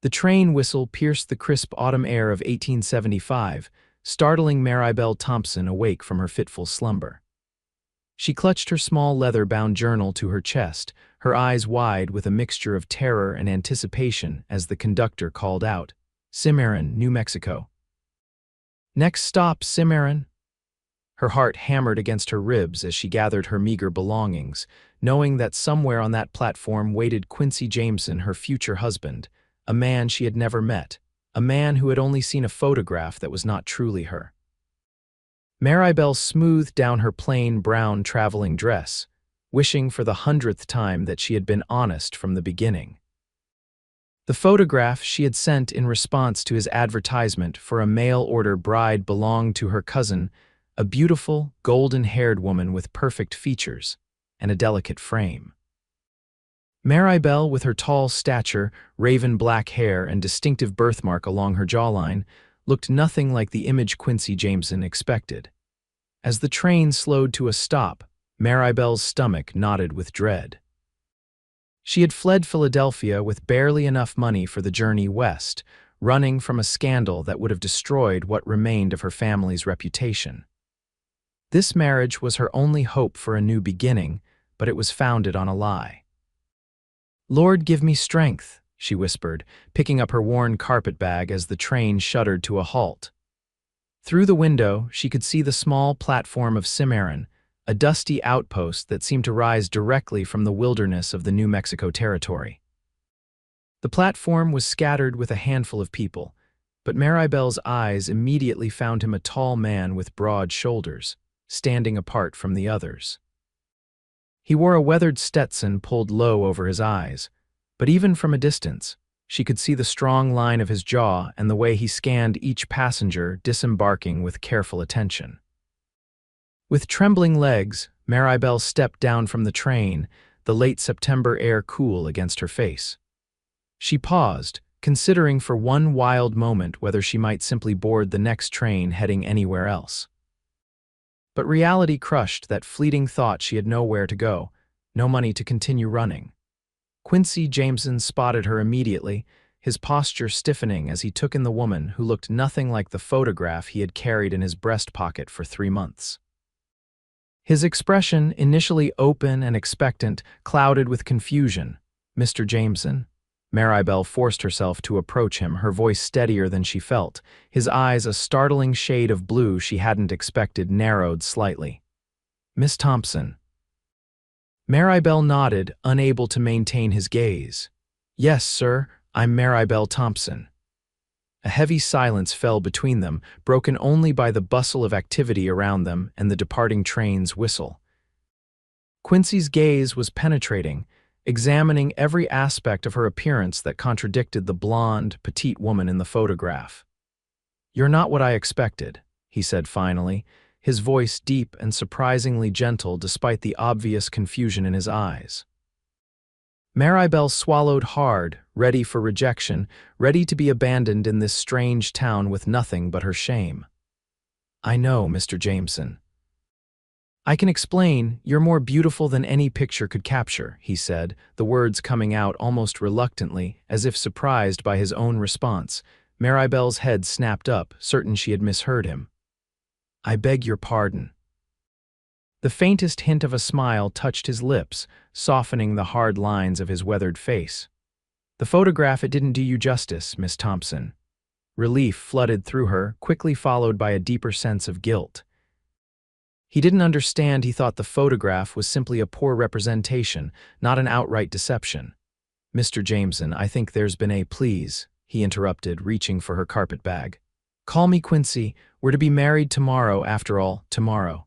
The train whistle pierced the crisp autumn air of 1875, startling Maribel Thompson awake from her fitful slumber. She clutched her small leather-bound journal to her chest, her eyes wide with a mixture of terror and anticipation as the conductor called out, "Cimarron, New Mexico." "Next stop, Cimarron." Her heart hammered against her ribs as she gathered her meager belongings, knowing that somewhere on that platform waited Quincy Jameson, her future husband, a man she had never met, a man who had only seen a photograph that was not truly her. Maribel smoothed down her plain brown traveling dress, wishing for the 100th time that she had been honest from the beginning. The photograph she had sent in response to his advertisement for a mail-order bride belonged to her cousin, a beautiful, golden-haired woman with perfect features and a delicate frame. Maribel, with her tall stature, raven black hair, and distinctive birthmark along her jawline, looked nothing like the image Quincy Jameson expected. As the train slowed to a stop, Maribel's stomach knotted with dread. She had fled Philadelphia with barely enough money for the journey west, running from a scandal that would have destroyed what remained of her family's reputation. This marriage was her only hope for a new beginning, but it was founded on a lie. "Lord, give me strength," she whispered, picking up her worn carpetbag as the train shuddered to a halt. Through the window, she could see the small platform of Cimarron, a dusty outpost that seemed to rise directly from the wilderness of the New Mexico territory. The platform was scattered with a handful of people, but Maribel's eyes immediately found him a tall man with broad shoulders, standing apart from the others. He wore a weathered Stetson pulled low over his eyes, but even from a distance, she could see the strong line of his jaw and the way he scanned each passenger disembarking with careful attention. With trembling legs, Maribel stepped down from the train, the late September air cool against her face. She paused, considering for one wild moment whether she might simply board the next train heading anywhere else. But reality crushed that fleeting thought. She had nowhere to go, no money to continue running. Quincy Jameson spotted her immediately, his posture stiffening as he took in the woman who looked nothing like the photograph he had carried in his breast pocket for 3 months. His expression, initially open and expectant, clouded with confusion. "Mr. Jameson?" Maribel forced herself to approach him, her voice steadier than she felt, his eyes a startling shade of blue she hadn't expected narrowed slightly. "Miss Thompson." Maribel nodded, unable to maintain his gaze. "Yes, sir, I'm Maribel Thompson." A heavy silence fell between them, broken only by the bustle of activity around them and the departing train's whistle. Quincy's gaze was penetrating, examining every aspect of her appearance that contradicted the blonde, petite woman in the photograph. "You're not what I expected," he said finally, his voice deep and surprisingly gentle despite the obvious confusion in his eyes. Maribel swallowed hard, ready for rejection, ready to be abandoned in this strange town with nothing but her shame. "I know, Mr. Jameson." "I can explain. You're more beautiful than any picture could capture," he said, the words coming out almost reluctantly, as if surprised by his own response. Maribel's head snapped up, certain she had misheard him. "I beg your pardon." The faintest hint of a smile touched his lips, softening the hard lines of his weathered face. "The photograph, it didn't do you justice, Miss Thompson." Relief flooded through her, quickly followed by a deeper sense of guilt. He didn't understand. He thought the photograph was simply a poor representation, not an outright deception. "Mr. Jameson, I think there's been a—" "Please," he interrupted, reaching for her carpetbag. "Call me Quincy. We're to be married tomorrow, after all, tomorrow."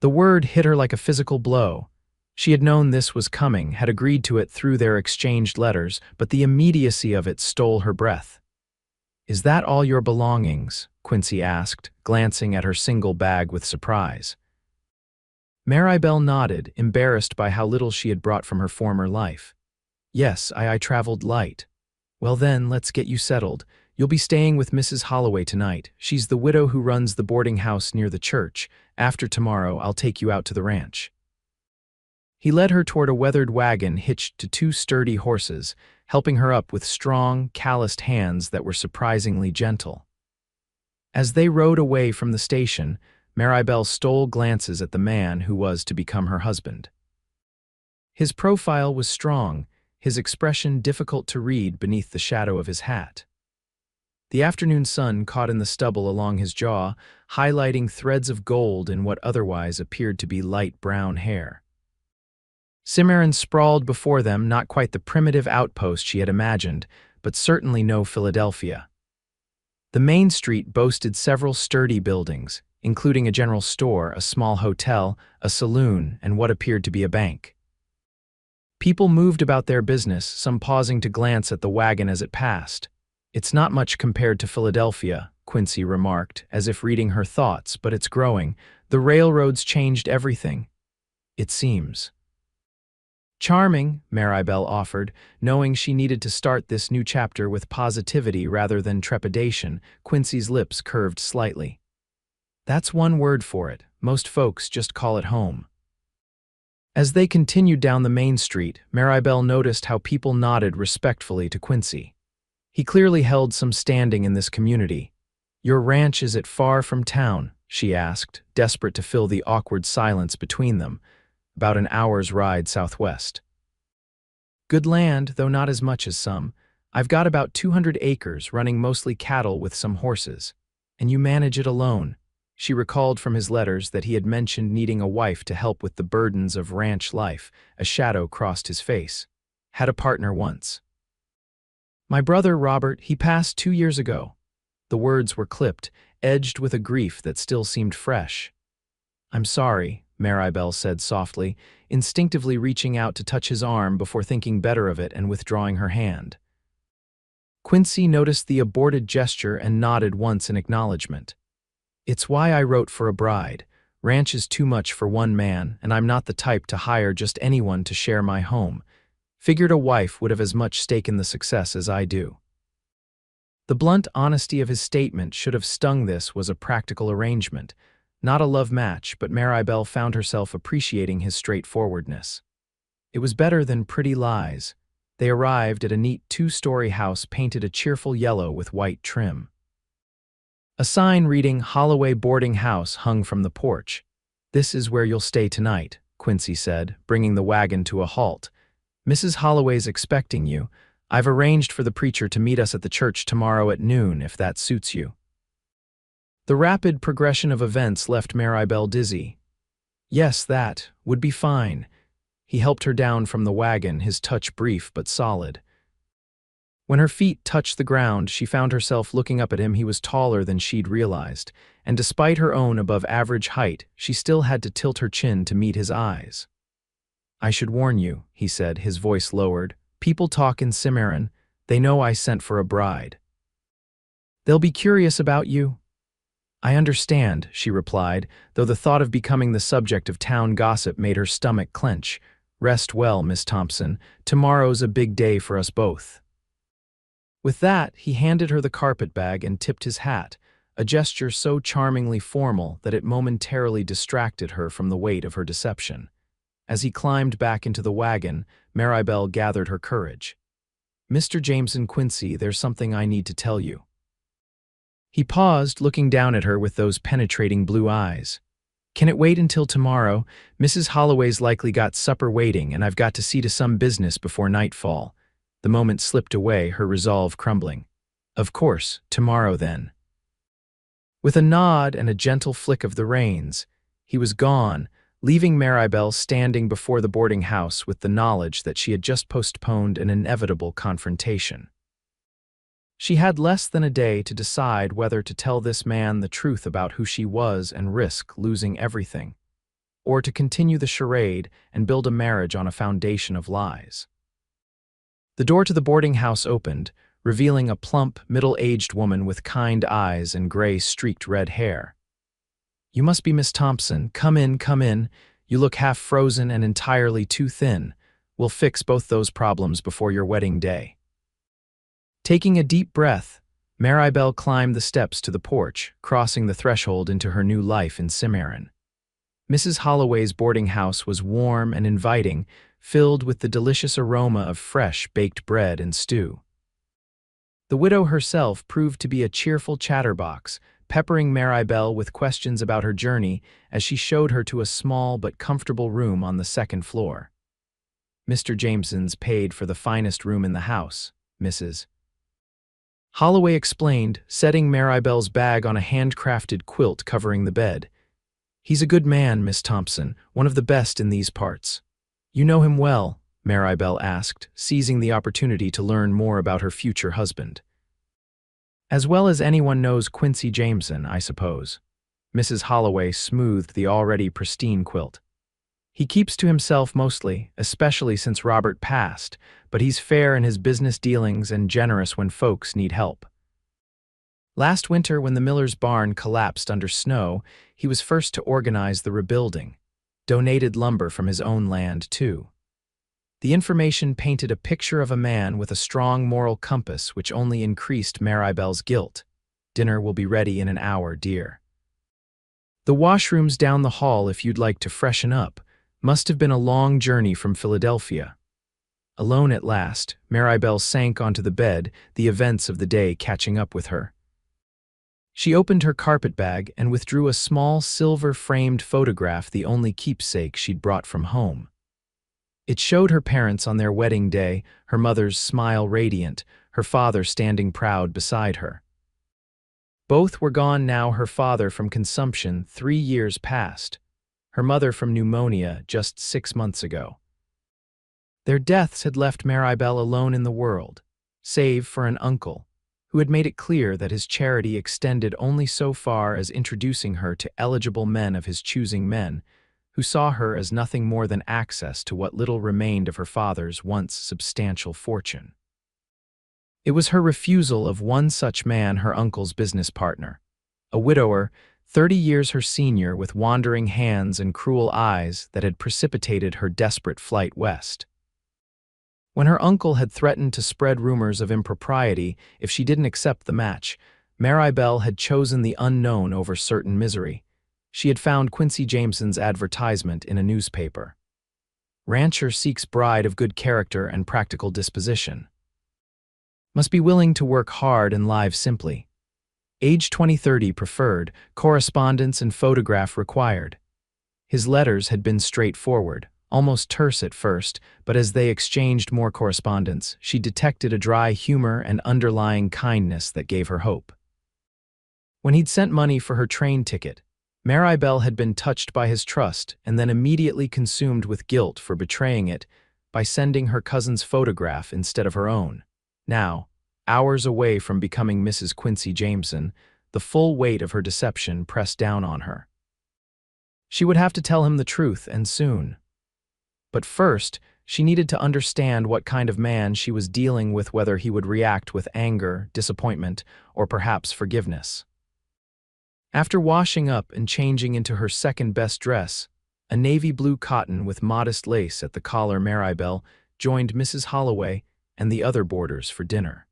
The word hit her like a physical blow. She had known this was coming, had agreed to it through their exchanged letters, but the immediacy of it stole her breath. "Is that all your belongings?" Quincy asked, glancing at her single bag with surprise. Maribel nodded, embarrassed by how little she had brought from her former life. "Yes, I traveled light." "Well then, let's get you settled. You'll be staying with Mrs. Holloway tonight. She's the widow who runs the boarding house near the church. After tomorrow, I'll take you out to the ranch." He led her toward a weathered wagon hitched to 2 sturdy horses, helping her up with strong, calloused hands that were surprisingly gentle. As they rode away from the station, Maribel stole glances at the man who was to become her husband. His profile was strong, his expression difficult to read beneath the shadow of his hat. The afternoon sun caught in the stubble along his jaw, highlighting threads of gold in what otherwise appeared to be light brown hair. Cimarron sprawled before them, not quite the primitive outpost she had imagined, but certainly no Philadelphia. The main street boasted several sturdy buildings, including a general store, a small hotel, a saloon, and what appeared to be a bank. People moved about their business, some pausing to glance at the wagon as it passed. "It's not much compared to Philadelphia," Quincy remarked, as if reading her thoughts, "but it's growing. The railroads changed everything, it seems." "Charming," Maribel offered, knowing she needed to start this new chapter with positivity rather than trepidation. Quincy's lips curved slightly. "That's one word for it. Most folks just call it home." As they continued down the main street, Maribel noticed how people nodded respectfully to Quincy. He clearly held some standing in this community. "Your ranch, is it far from town?" she asked, desperate to fill the awkward silence between them. "About an hour's ride southwest." "Good land, though not as much as some. I've got about 200 acres, running mostly cattle with some horses. And you manage it alone." She recalled from his letters that he had mentioned needing a wife to help with the burdens of ranch life. A shadow crossed his face. "Had a partner once. My brother, Robert, he passed 2 years ago." The words were clipped, edged with a grief that still seemed fresh. "I'm sorry," Maribel said softly, instinctively reaching out to touch his arm before thinking better of it and withdrawing her hand. Quincy noticed the aborted gesture and nodded once in acknowledgement. "It's why I wrote for a bride. Ranch is too much for one man, and I'm not the type to hire just anyone to share my home. Figured a wife would have as much stake in the success as I do." The blunt honesty of his statement should have stung. This was a practical arrangement. Not a love match, but Maribel found herself appreciating his straightforwardness. It was better than pretty lies. They arrived at a neat 2-story house painted a cheerful yellow with white trim. A sign reading "Holloway Boarding House" hung from the porch. "This is where you'll stay tonight," Quincy said, bringing the wagon to a halt. "Mrs. Holloway's expecting you. I've arranged for the preacher to meet us at the church tomorrow at noon, if that suits you." The rapid progression of events left Maribel dizzy. "Yes, that would be fine." He helped her down from the wagon, his touch brief but solid. When her feet touched the ground, she found herself looking up at him. He was taller than she'd realized, and despite her own above-average height, she still had to tilt her chin to meet his eyes. "I should warn you," he said, his voice lowered. "People talk in Cimarron. They know I sent for a bride. They'll be curious about you." "I understand," she replied, though the thought of becoming the subject of town gossip made her stomach clench. "Rest well, Miss Thompson. Tomorrow's a big day for us both." With that, he handed her the carpet bag and tipped his hat, a gesture so charmingly formal that it momentarily distracted her from the weight of her deception. As he climbed back into the wagon, Maribel gathered her courage. "Mr. Jameson Quincy, there's something I need to tell you." He paused, looking down at her with those penetrating blue eyes. "Can it wait until tomorrow? Mrs. Holloway's likely got supper waiting, and I've got to see to some business before nightfall." The moment slipped away, her resolve crumbling. "Of course, tomorrow then." With a nod and a gentle flick of the reins, he was gone, leaving Maribel standing before the boarding house with the knowledge that she had just postponed an inevitable confrontation. She had less than a day to decide whether to tell this man the truth about who she was and risk losing everything, or to continue the charade and build a marriage on a foundation of lies. The door to the boarding house opened, revealing a plump, middle-aged woman with kind eyes and gray streaked red hair. "You must be Miss Thompson. Come in, come in. You look half frozen and entirely too thin. We'll fix both those problems before your wedding day." Taking a deep breath, Maribel climbed the steps to the porch, crossing the threshold into her new life in Cimarron. Mrs. Holloway's boarding house was warm and inviting, filled with the delicious aroma of fresh baked bread and stew. The widow herself proved to be a cheerful chatterbox, peppering Maribel with questions about her journey as she showed her to a small but comfortable room on the second floor. Mr. Jameson's paid for the finest room in the house, Mrs. Holloway explained, setting Maribel's bag on a handcrafted quilt covering the bed. He's a good man, Miss Thompson, one of the best in these parts. You know him well? Maribel asked, seizing the opportunity to learn more about her future husband. As well as anyone knows Quincy Jameson, I suppose. Mrs. Holloway smoothed the already pristine quilt. He keeps to himself mostly, especially since Robert passed, but he's fair in his business dealings and generous when folks need help. Last winter, when the miller's barn collapsed under snow, he was first to organize the rebuilding. Donated lumber from his own land, too. The information painted a picture of a man with a strong moral compass which only increased Maribel's guilt. Dinner will be ready in an hour, dear. The washroom's down the hall if you'd like to freshen up. Must have been a long journey from Philadelphia. Alone at last, Maribel sank onto the bed, the events of the day catching up with her. She opened her carpetbag and withdrew a small silver-framed photograph, the only keepsake she'd brought from home. It showed her parents on their wedding day, her mother's smile radiant, her father standing proud beside her. Both were gone now, her father from consumption 3 years past, her mother from pneumonia just 6 months ago. Their deaths had left Maribel alone in the world, save for an uncle, who had made it clear that his charity extended only so far as introducing her to eligible men of his choosing, men who saw her as nothing more than access to what little remained of her father's once substantial fortune. It was her refusal of one such man, her uncle's business partner, a widower 30 years her senior with wandering hands and cruel eyes, that had precipitated her desperate flight west. When her uncle had threatened to spread rumors of impropriety if she didn't accept the match, Maribel had chosen the unknown over certain misery. She had found Quincy Jameson's advertisement in a newspaper. Rancher seeks bride of good character and practical disposition. Must be willing to work hard and live simply. Age 20-30 preferred, correspondence and photograph required. His letters had been straightforward, almost terse at first, but as they exchanged more correspondence, she detected a dry humor and underlying kindness that gave her hope. When he'd sent money for her train ticket, Maribel had been touched by his trust and then immediately consumed with guilt for betraying it by sending her cousin's photograph instead of her own. Now, hours away from becoming Mrs. Quincy Jameson, the full weight of her deception pressed down on her. She would have to tell him the truth, and soon. But first, she needed to understand what kind of man she was dealing with, whether he would react with anger, disappointment, or perhaps forgiveness. After washing up and changing into her second-best dress, a navy blue cotton with modest lace at the collar, Maribel joined Mrs. Holloway and the other boarders for dinner.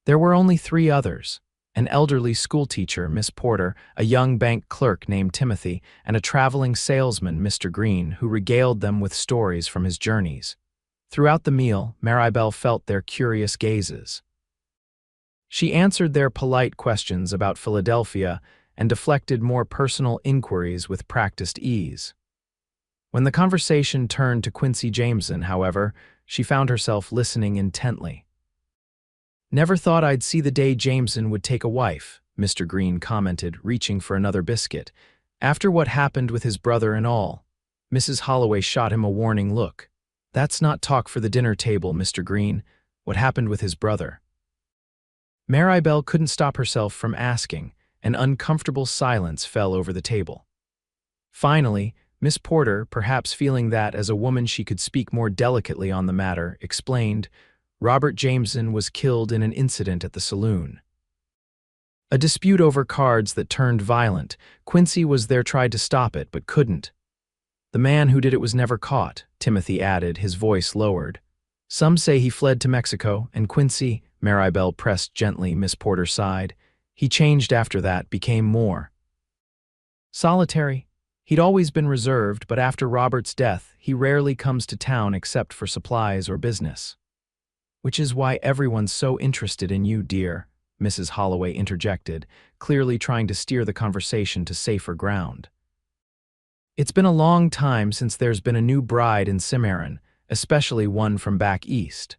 There were only 3 others, an elderly schoolteacher, Miss Porter, a young bank clerk named Timothy, and a traveling salesman, Mr. Green, who regaled them with stories from his journeys. Throughout the meal, Maribel felt their curious gazes. She answered their polite questions about Philadelphia and deflected more personal inquiries with practiced ease. When the conversation turned to Quincy Jameson, however, she found herself listening intently. "Never thought I'd see the day Jameson would take a wife," Mr. Green commented, reaching for another biscuit. "After what happened with his brother and all." Mrs. Holloway shot him a warning look. "That's not talk for the dinner table, Mr. Green. What happened with his brother?" Maribel couldn't stop herself from asking. An uncomfortable silence fell over the table. Finally, Miss Porter, perhaps feeling that as a woman she could speak more delicately on the matter, explained, "Robert Jameson was killed in an incident at the saloon. A dispute over cards that turned violent. Quincy was there, tried to stop it, but couldn't. The man who did it was never caught," Timothy added, his voice lowered. "Some say he fled to Mexico, and Quincy," Maribel pressed gently, Miss Porter sighed. "He changed after that, became more solitary. He'd always been reserved, but after Robert's death, he rarely comes to town except for supplies or business. Which is why everyone's so interested in you, dear, Mrs. Holloway interjected, clearly trying to steer the conversation to safer ground. It's been a long time since there's been a new bride in Cimarron, especially one from back east.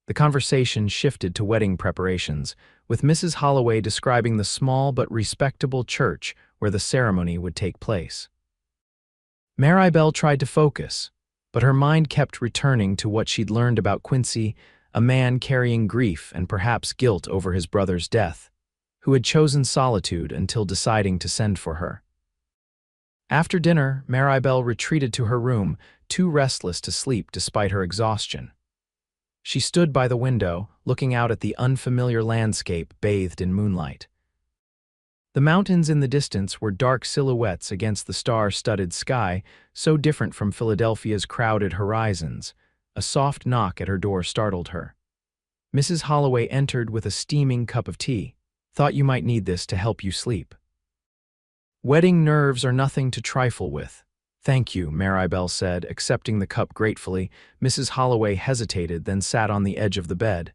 The conversation shifted to wedding preparations, with Mrs. Holloway describing the small but respectable church where the ceremony would take place. Maribel tried to focus, but her mind kept returning to what she'd learned about Quincy, a man carrying grief and perhaps guilt over his brother's death, who had chosen solitude until deciding to send for her. After dinner, Maribel retreated to her room, too restless to sleep despite her exhaustion. She stood by the window, looking out at the unfamiliar landscape bathed in moonlight. The mountains in the distance were dark silhouettes against the star-studded sky, so different from Philadelphia's crowded horizons. A soft knock at her door startled her. Mrs. Holloway entered with a steaming cup of tea. "Thought you might need this to help you sleep." "Wedding nerves are nothing to trifle with." "Thank you," Maribel said, accepting the cup gratefully. Mrs. Holloway hesitated, then sat on the edge of the bed.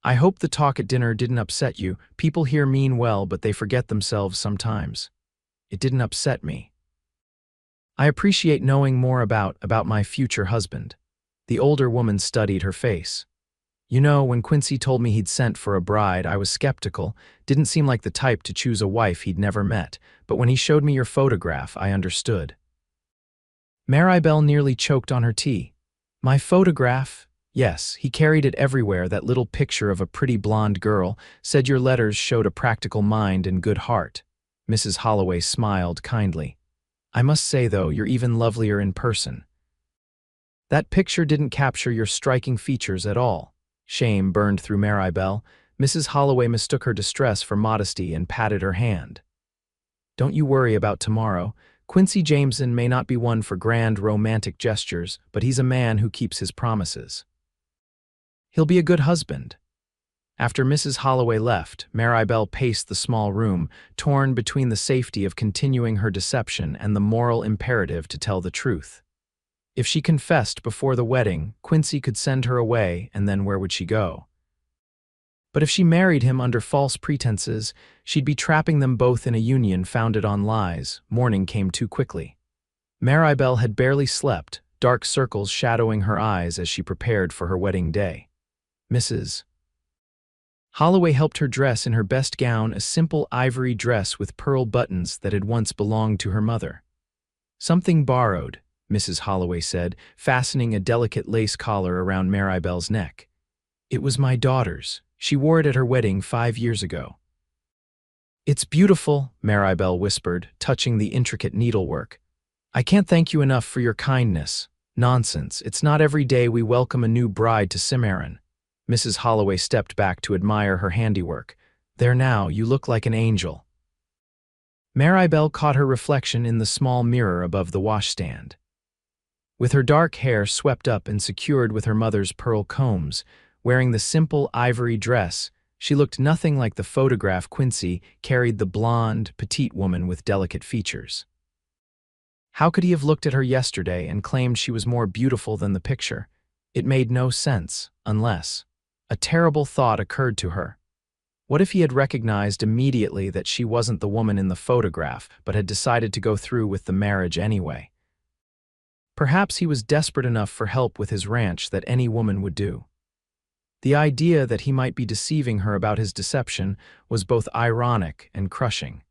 "I hope the talk at dinner didn't upset you. People here mean well, but they forget themselves sometimes." "It didn't upset me. I appreciate knowing more about my future husband." The older woman studied her face. "You know, when Quincy told me he'd sent for a bride, I was skeptical. Didn't seem like the type to choose a wife he'd never met. But when he showed me your photograph, I understood." Maribel nearly choked on her tea. "My photograph? Yes, he carried it everywhere, that little picture of a pretty blonde girl. Said your letters showed a practical mind and good heart." Mrs. Holloway smiled kindly. "I must say, though, you're even lovelier in person." "That picture didn't capture your striking features at all." Shame burned through Maribel. Mrs. Holloway mistook her distress for modesty and patted her hand. "Don't you worry about tomorrow. Quincy Jameson may not be one for grand romantic gestures, but he's a man who keeps his promises. He'll be a good husband." After Mrs. Holloway left, Maribel paced the small room, torn between the safety of continuing her deception and the moral imperative to tell the truth. If she confessed before the wedding, Quincy could send her away, and then where would she go? But if she married him under false pretenses, she'd be trapping them both in a union founded on lies. Morning came too quickly. Maribel had barely slept, dark circles shadowing her eyes as she prepared for her wedding day. Mrs. Holloway helped her dress in her best gown, a simple ivory dress with pearl buttons that had once belonged to her mother. "Something borrowed," Mrs. Holloway said, fastening a delicate lace collar around Maribel's neck. "It was my daughter's. She wore it at her wedding 5 years ago." "It's beautiful," Maribel whispered, touching the intricate needlework. "I can't thank you enough for your kindness." "Nonsense. It's not every day we welcome a new bride to Cimarron." Mrs. Holloway stepped back to admire her handiwork. "There now, you look like an angel." Maribel caught her reflection in the small mirror above the washstand. With her dark hair swept up and secured with her mother's pearl combs, wearing the simple ivory dress, she looked nothing like the photograph Quincy carried, the blonde, petite woman with delicate features. How could he have looked at her yesterday and claimed she was more beautiful than the picture? It made no sense, unless... A terrible thought occurred to her. What if he had recognized immediately that she wasn't the woman in the photograph, but had decided to go through with the marriage anyway? Perhaps he was desperate enough for help with his ranch that any woman would do. The idea that he might be deceiving her about his deception was both ironic and crushing.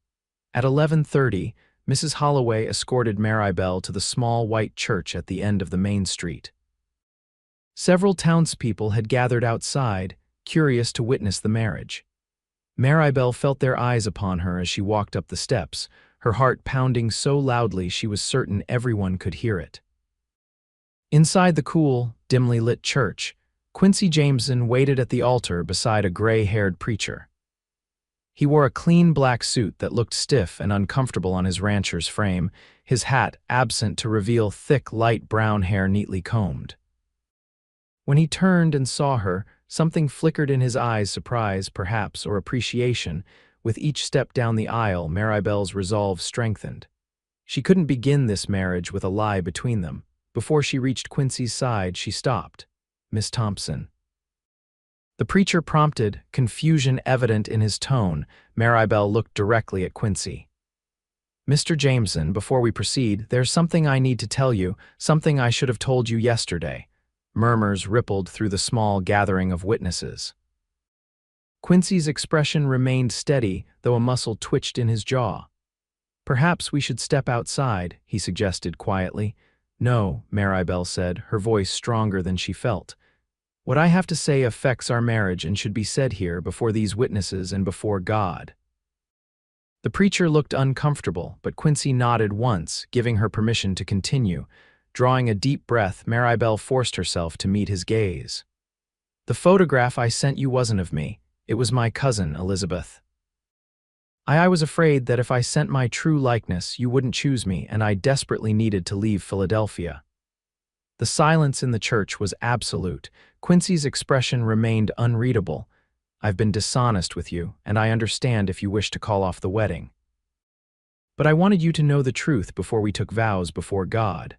At 11:30, Mrs. Holloway escorted Maribel to the small white church at the end of the main street. Several townspeople had gathered outside, curious to witness the marriage. Maribel felt their eyes upon her as she walked up the steps, her heart pounding so loudly she was certain everyone could hear it. Inside the cool, dimly lit church, Quincy Jameson waited at the altar beside a gray-haired preacher. He wore a clean black suit that looked stiff and uncomfortable on his rancher's frame, his hat absent to reveal thick, light brown hair neatly combed. When he turned and saw her, something flickered in his eyes, surprise, perhaps, or appreciation. With each step down the aisle, Maribel's resolve strengthened. She couldn't begin this marriage with a lie between them. Before she reached Quincy's side, she stopped. "Miss Thompson." The preacher prompted, confusion evident in his tone. Maribel looked directly at Quincy. "Mr. Jameson, before we proceed, there's something I need to tell you, something I should have told you yesterday." Murmurs rippled through the small gathering of witnesses. Quincy's expression remained steady, though a muscle twitched in his jaw. "Perhaps we should step outside," he suggested quietly. "No," Maribel said, her voice stronger than she felt. "What I have to say affects our marriage and should be said here before these witnesses and before God." The preacher looked uncomfortable, but Quincy nodded once, giving her permission to continue. Drawing a deep breath, Maribel forced herself to meet his gaze. "The photograph I sent you wasn't of me. It was my cousin, Elizabeth. I was afraid that if I sent my true likeness, you wouldn't choose me, and I desperately needed to leave Philadelphia." The silence in the church was absolute. Quincy's expression remained unreadable. "I've been dishonest with you, and I understand if you wish to call off the wedding. But I wanted you to know the truth before we took vows before God."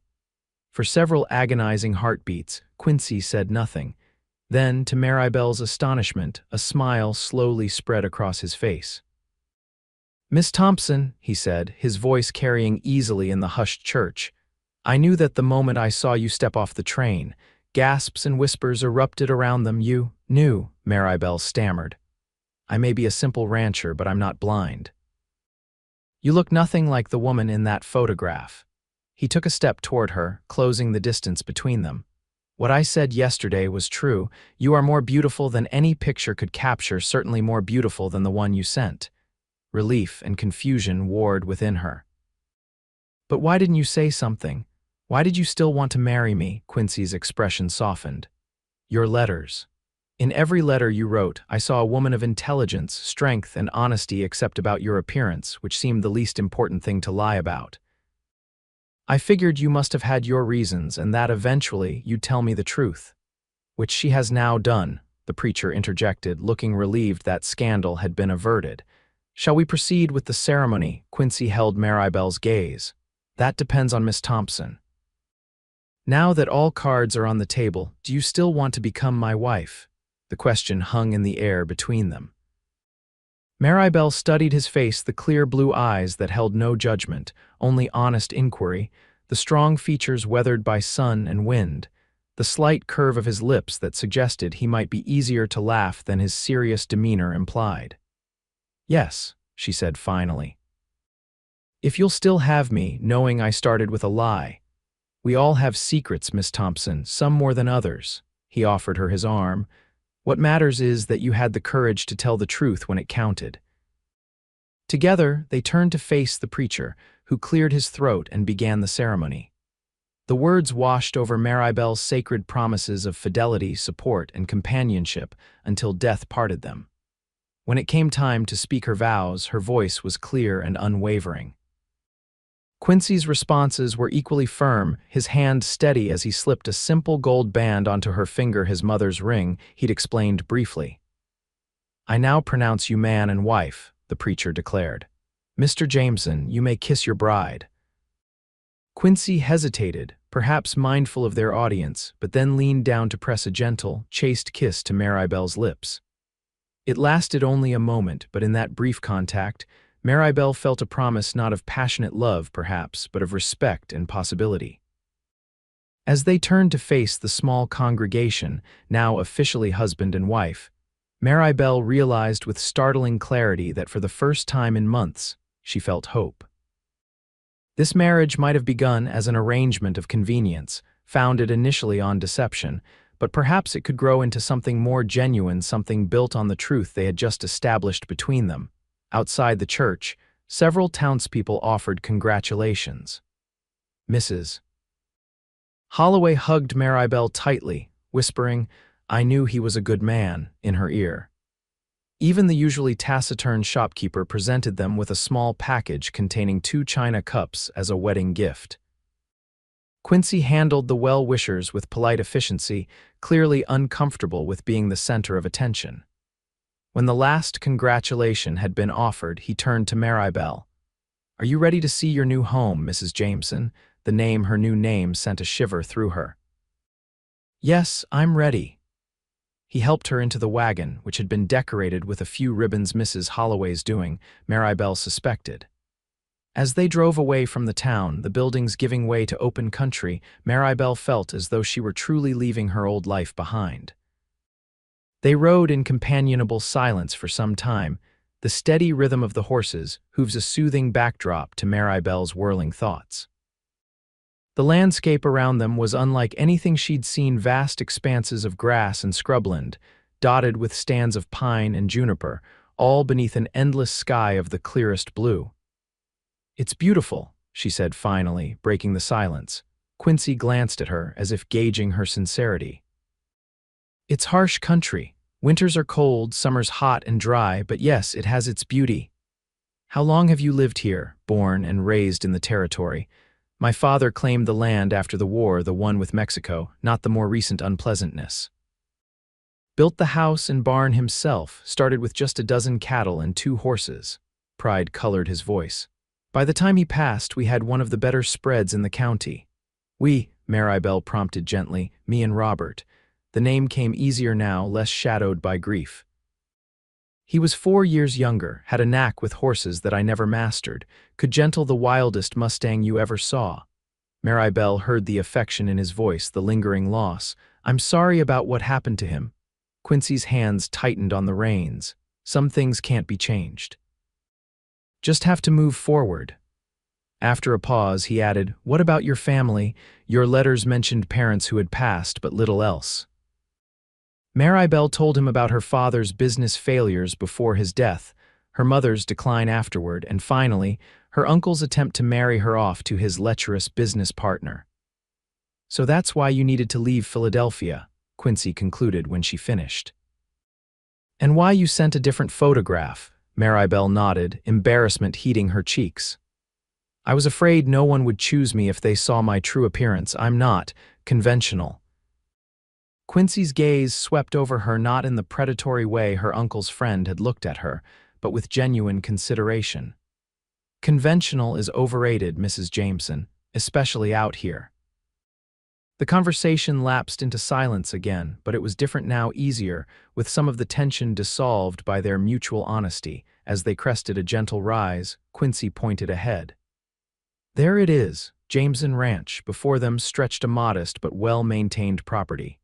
For several agonizing heartbeats, Quincy said nothing. Then, to Maribel's astonishment, a smile slowly spread across his face. "Miss Thompson," he said, his voice carrying easily in the hushed church, "I knew that the moment I saw you step off the train." Gasps and whispers erupted around them. "You knew," Maribel stammered. "I may be a simple rancher, but I'm not blind. You look nothing like the woman in that photograph." He took a step toward her, closing the distance between them. "What I said yesterday was true. You are more beautiful than any picture could capture, certainly more beautiful than the one you sent." Relief and confusion warred within her. "But why didn't you say something? Why did you still want to marry me?" Quincy's expression softened. "Your letters. In every letter you wrote, I saw a woman of intelligence, strength, and honesty except about your appearance, which seemed the least important thing to lie about. I figured you must have had your reasons and that eventually you'd tell me the truth." "Which she has now done," the preacher interjected, looking relieved that scandal had been averted. "Shall we proceed with the ceremony?" Quincy held Maribel's gaze. "That depends on Miss Thompson. Now that all cards are on the table, do you still want to become my wife?" The question hung in the air between them. Maribel studied his face, the clear blue eyes that held no judgment, only honest inquiry, the strong features weathered by sun and wind, the slight curve of his lips that suggested he might be easier to laugh than his serious demeanor implied. "Yes," she said finally. "If you'll still have me, knowing I started with a lie. We all have secrets, Miss Thompson, some more than others." He offered her his arm. "What matters is that you had the courage to tell the truth when it counted." Together, they turned to face the preacher, who cleared his throat and began the ceremony. The words washed over Maribel's sacred promises of fidelity, support, and companionship until death parted them. When it came time to speak her vows, her voice was clear and unwavering. Quincy's responses were equally firm, his hand steady as he slipped a simple gold band onto her finger, his mother's ring. He'd explained briefly. "I now pronounce you man and wife," the preacher declared. "Mr. Jameson, you may kiss your bride." Quincy hesitated, perhaps mindful of their audience, but then leaned down to press a gentle, chaste kiss to Maribel's lips. It lasted only a moment, but in that brief contact, Maribel felt a promise not of passionate love, perhaps, but of respect and possibility. As they turned to face the small congregation, now officially husband and wife, Maribel realized with startling clarity that for the first time in months, she felt hope. This marriage might have begun as an arrangement of convenience, founded initially on deception, but perhaps it could grow into something more genuine, something built on the truth they had just established between them. Outside the church, several townspeople offered congratulations. Mrs. Holloway hugged Maribel tightly, whispering, "I knew he was a good man," in her ear. Even the usually taciturn shopkeeper presented them with a small package containing 2 china cups as a wedding gift. Quincy handled the well-wishers with polite efficiency, clearly uncomfortable with being the center of attention. When the last congratulation had been offered, he turned to Maribel. Are you ready to see your new home, Mrs. Jameson? The name, her new name, sent a shiver through her. Yes, I'm ready. He helped her into the wagon, which had been decorated with a few ribbons Mrs. Holloway's doing, Maribel suspected. As they drove away from the town, the buildings giving way to open country, Maribel felt as though she were truly leaving her old life behind. They rode in companionable silence for some time, the steady rhythm of the horses hooves a soothing backdrop to Maribel's whirling thoughts. The landscape around them was unlike anything she'd seen, vast expanses of grass and scrubland, dotted with stands of pine and juniper, all beneath an endless sky of the clearest blue. "It's beautiful," she said finally, breaking the silence. Quincy glanced at her as if gauging her sincerity. "It's harsh country. Winters are cold, summers hot and dry, but yes, it has its beauty." "How long have you lived here, born and raised in the territory?" "My father claimed the land after the war, the one with Mexico, not the more recent unpleasantness. Built the house and barn himself, started with just a dozen cattle and 2 horses. Pride colored his voice. "By the time he passed, we had one of the better spreads in the county." Maribel prompted gently, "Me and Robert." The name came easier now, less shadowed by grief. "He was 4 years younger, had a knack with horses that I never mastered, could gentle the wildest Mustang you ever saw." Maribel heard the affection in his voice, the lingering loss. "I'm sorry about what happened to him." Quincy's hands tightened on the reins. "Some things can't be changed. Just have to move forward." After a pause, he added, "What about your family? Your letters mentioned parents who had passed, but little else." Maribel told him about her father's business failures before his death, her mother's decline afterward, and finally, her uncle's attempt to marry her off to his lecherous business partner. "So that's why you needed to leave Philadelphia," Quincy concluded when she finished. "And why you sent a different photograph," Maribel nodded, embarrassment heating her cheeks. "I was afraid no one would choose me if they saw my true appearance. I'm not conventional." Quincy's gaze swept over her, not in the predatory way her uncle's friend had looked at her, but with genuine consideration. "Conventional is overrated, Mrs. Jameson, especially out here." The conversation lapsed into silence again, but it was different now, easier, with some of the tension dissolved by their mutual honesty. As they crested a gentle rise, Quincy pointed ahead. "There it is, Jameson Ranch." Before them stretched a modest but well-maintained property.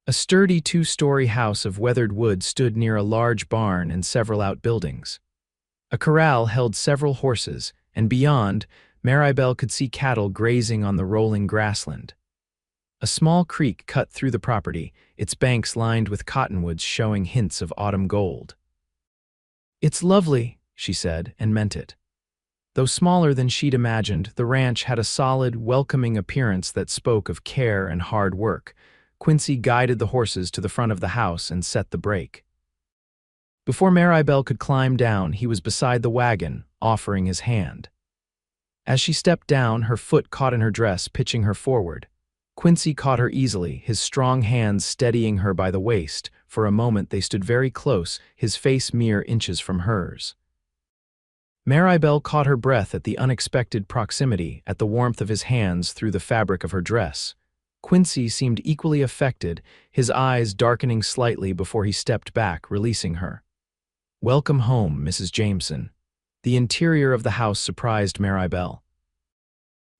A sturdy 2-story house of weathered wood stood near a large barn and several outbuildings. A corral held several horses, and beyond, Maribel could see cattle grazing on the rolling grassland. A small creek cut through the property, its banks lined with cottonwoods showing hints of autumn gold. "It's lovely," she said, and meant it. Though smaller than she'd imagined, the ranch had a solid, welcoming appearance that spoke of care and hard work. Quincy guided the horses to the front of the house and set the brake. Before Maribel could climb down, he was beside the wagon, offering his hand. As she stepped down, her foot caught in her dress, pitching her forward. Quincy caught her easily, his strong hands steadying her by the waist. For a moment they stood very close, his face mere inches from hers. Maribel caught her breath at the unexpected proximity, at the warmth of his hands through the fabric of her dress. Quincy seemed equally affected, his eyes darkening slightly before he stepped back, releasing her. "Welcome home, Mrs. Jameson." The interior of the house surprised Maribel.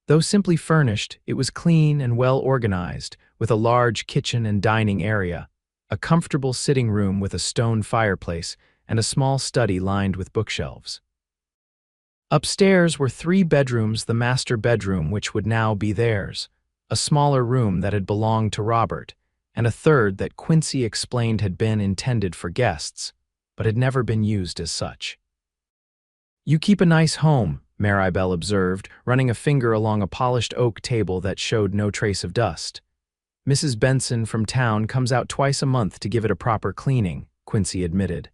Though simply furnished, it was clean and well organized, with a large kitchen and dining area, a comfortable sitting room with a stone fireplace, and a small study lined with bookshelves. Upstairs were 3 bedrooms, the master bedroom which would now be theirs, a smaller room that had belonged to Robert, and a third that Quincy explained had been intended for guests, but had never been used as such. "You keep a nice home," Maribel observed, running a finger along a polished oak table that showed no trace of dust. "Mrs. Benson from town comes out twice a month to give it a proper cleaning," Quincy admitted.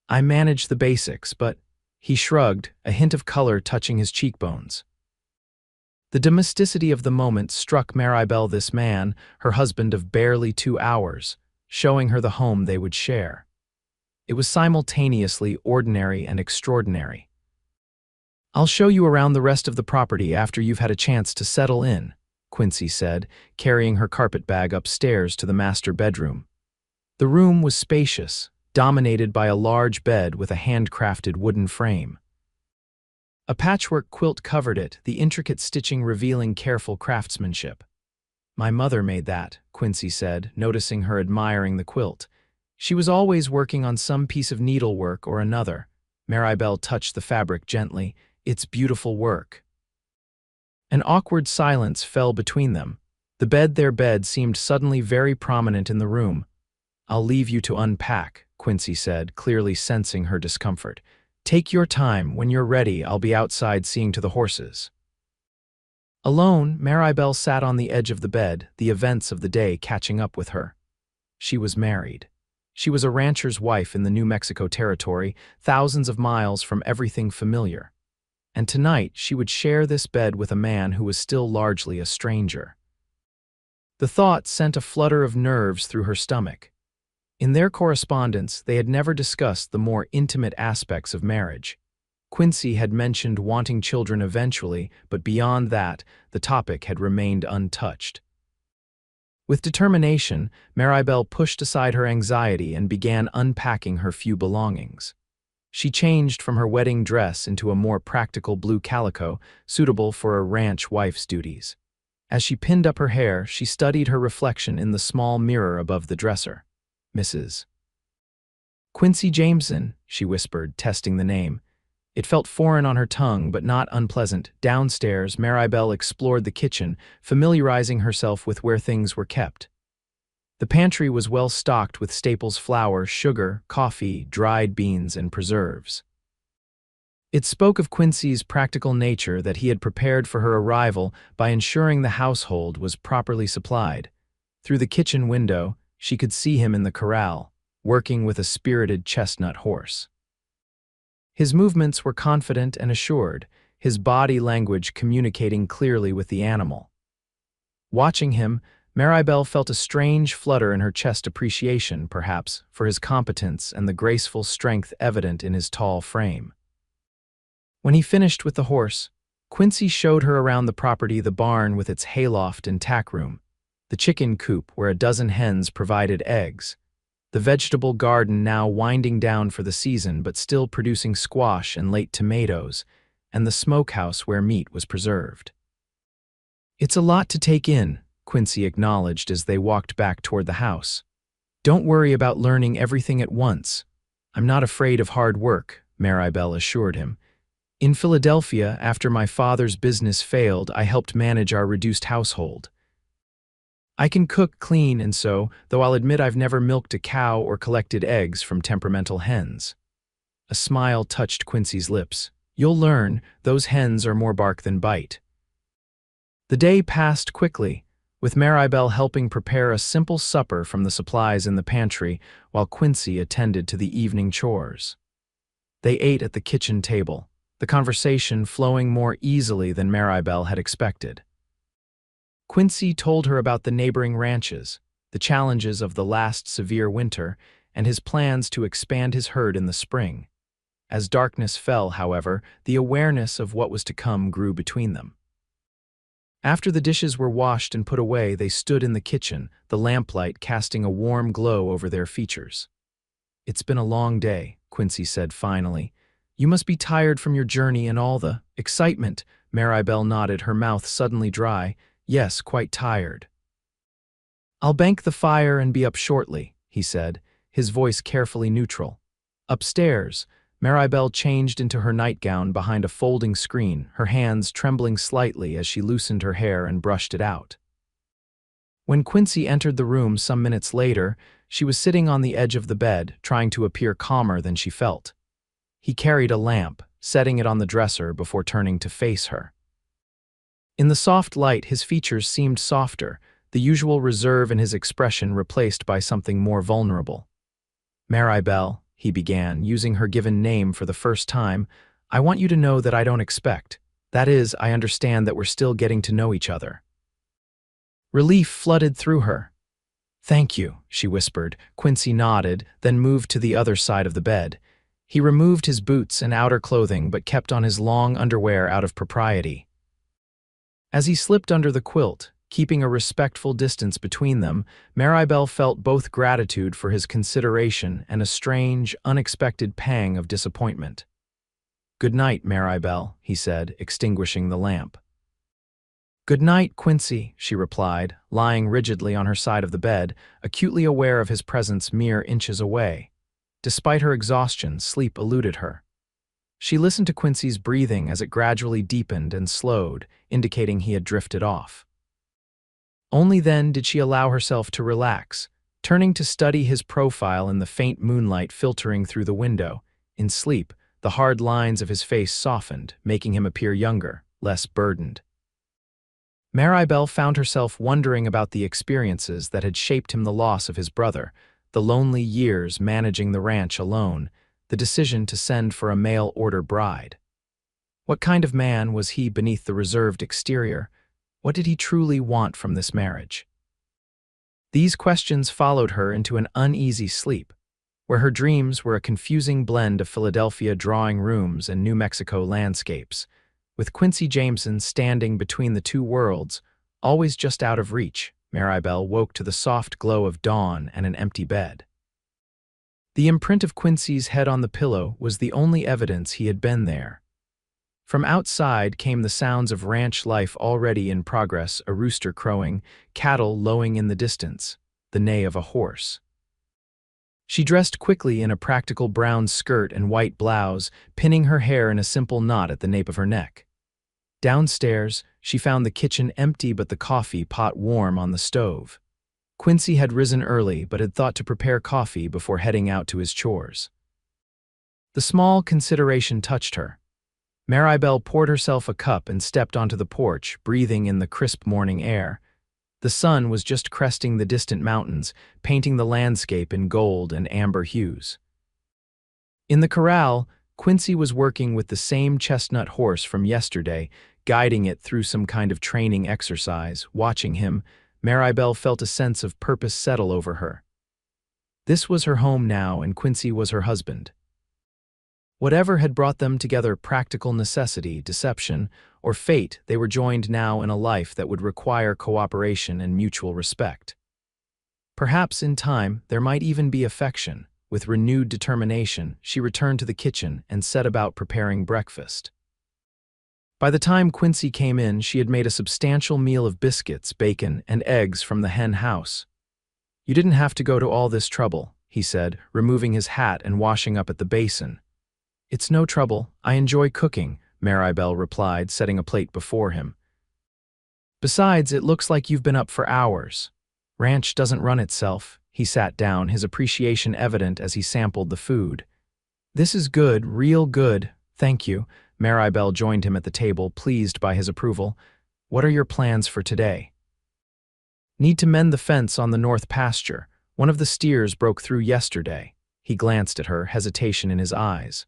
"I manage the basics, but—" He shrugged, a hint of color touching his cheekbones. The domesticity of the moment struck Maribel. This man, her husband of barely 2 hours, showing her the home they would share. It was simultaneously ordinary and extraordinary. I'll show you around the rest of the property after you've had a chance to settle in, Quincy said, carrying her carpet bag upstairs to the master bedroom. The room was spacious, dominated by a large bed with a handcrafted wooden frame. A patchwork quilt covered it, the intricate stitching revealing careful craftsmanship. My mother made that, Quincy said, noticing her admiring the quilt. She was always working on some piece of needlework or another. Maribel touched the fabric gently. It's beautiful work. An awkward silence fell between them. Their bed seemed suddenly very prominent in the room. I'll leave you to unpack, Quincy said, clearly sensing her discomfort. Take your time. When you're ready, I'll be outside seeing to the horses. Alone, Maribel sat on the edge of the bed, the events of the day catching up with her. She was married. She was a rancher's wife in the New Mexico territory, thousands of miles from everything familiar. And tonight she would share this bed with a man who was still largely a stranger. The thought sent a flutter of nerves through her stomach. In their correspondence, they had never discussed the more intimate aspects of marriage. Quincy had mentioned wanting children eventually, but beyond that, the topic had remained untouched. With determination, Maribel pushed aside her anxiety and began unpacking her few belongings. She changed from her wedding dress into a more practical blue calico, suitable for a ranch wife's duties. As she pinned up her hair, she studied her reflection in the small mirror above the dresser. Mrs. Quincy Jameson, she whispered, testing the name. It felt foreign on her tongue, but not unpleasant. Downstairs, Maribel explored the kitchen, familiarizing herself with where things were kept. The pantry was well stocked with staples: flour, sugar, coffee, dried beans, and preserves. It spoke of Quincy's practical nature that he had prepared for her arrival by ensuring the household was properly supplied. Through the kitchen window, she could see him in the corral, working with a spirited chestnut horse. His movements were confident and assured, his body language communicating clearly with the animal. Watching him, Maribel felt a strange flutter in her chest, appreciation, perhaps, for his competence and the graceful strength evident in his tall frame. When he finished with the horse, Quincy showed her around the property: the barn with its hayloft and tack room, the chicken coop where a dozen hens provided eggs, the vegetable garden now winding down for the season but still producing squash and late tomatoes, and the smokehouse where meat was preserved. It's a lot to take in, Quincy acknowledged as they walked back toward the house. Don't worry about learning everything at once. I'm not afraid of hard work, Maribel assured him. In Philadelphia, after my father's business failed, I helped manage our reduced household. I can cook, clean, and sew, though I'll admit I've never milked a cow or collected eggs from temperamental hens. A smile touched Quincy's lips. You'll learn, those hens are more bark than bite. The day passed quickly, with Maribel helping prepare a simple supper from the supplies in the pantry while Quincy attended to the evening chores. They ate at the kitchen table, the conversation flowing more easily than Maribel had expected. Quincy told her about the neighboring ranches, the challenges of the last severe winter, and his plans to expand his herd in the spring. As darkness fell, however, the awareness of what was to come grew between them. After the dishes were washed and put away, they stood in the kitchen, the lamplight casting a warm glow over their features. It's been a long day, Quincy said finally. You must be tired from your journey and all the excitement. Maribel nodded, her mouth suddenly dry. Yes, quite tired. I'll bank the fire and be up shortly, he said, his voice carefully neutral. Upstairs, Maribel changed into her nightgown behind a folding screen, her hands trembling slightly as she loosened her hair and brushed it out. When Quincy entered the room some minutes later, she was sitting on the edge of the bed, trying to appear calmer than she felt. He carried a lamp, setting it on the dresser before turning to face her. In the soft light, his features seemed softer, the usual reserve in his expression replaced by something more vulnerable. Maribel, he began, using her given name for the first time, I want you to know that I don't expect. That is, I understand that we're still getting to know each other. Relief flooded through her. Thank you, she whispered. Quincy nodded, then moved to the other side of the bed. He removed his boots and outer clothing but kept on his long underwear out of propriety. As he slipped under the quilt, keeping a respectful distance between them, Maribel felt both gratitude for his consideration and a strange, unexpected pang of disappointment. "Good night, Maribel," he said, extinguishing the lamp. "Good night, Quincy," she replied, lying rigidly on her side of the bed, acutely aware of his presence mere inches away. Despite her exhaustion, sleep eluded her. She listened to Quincy's breathing as it gradually deepened and slowed, indicating he had drifted off. Only then did she allow herself to relax, turning to study his profile in the faint moonlight filtering through the window. In sleep, the hard lines of his face softened, making him appear younger, less burdened. Maribel found herself wondering about the experiences that had shaped him: the loss of his brother, the lonely years managing the ranch alone, the decision to send for a mail-order bride. What kind of man was he beneath the reserved exterior? What did he truly want from this marriage? These questions followed her into an uneasy sleep, where her dreams were a confusing blend of Philadelphia drawing rooms and New Mexico landscapes, with Quincy Jameson standing between the two worlds, always just out of reach. Maribel woke to the soft glow of dawn and an empty bed. The imprint of Quincy's head on the pillow was the only evidence he had been there. From outside came the sounds of ranch life already in progress: a rooster crowing, cattle lowing in the distance, the neigh of a horse. She dressed quickly in a practical brown skirt and white blouse, pinning her hair in a simple knot at the nape of her neck. Downstairs, she found the kitchen empty but the coffee pot warm on the stove. Quincy had risen early but had thought to prepare coffee before heading out to his chores. The small consideration touched her. Maribel poured herself a cup and stepped onto the porch, breathing in the crisp morning air. The sun was just cresting the distant mountains, painting the landscape in gold and amber hues. In the corral, Quincy was working with the same chestnut horse from yesterday, guiding it through some kind of training exercise. Watching him, Maribel felt a sense of purpose settle over her. This was her home now, and Quincy was her husband. Whatever had brought them together, practical necessity, deception, or fate, they were joined now in a life that would require cooperation and mutual respect. Perhaps in time there might even be affection. With renewed determination, she returned to the kitchen and set about preparing breakfast. By the time Quincy came in, she had made a substantial meal of biscuits, bacon, and eggs from the hen house. "You didn't have to go to all this trouble," he said, removing his hat and washing up at the basin. "It's no trouble. I enjoy cooking," Maribel replied, setting a plate before him. "Besides, it looks like you've been up for hours. Ranch doesn't run itself." He sat down, his appreciation evident as he sampled the food. "This is good, real good, thank you." Maribel joined him at the table, pleased by his approval. "What are your plans for today?" "Need to mend the fence on the north pasture. One of the steers broke through yesterday." He glanced at her, hesitation in his eyes.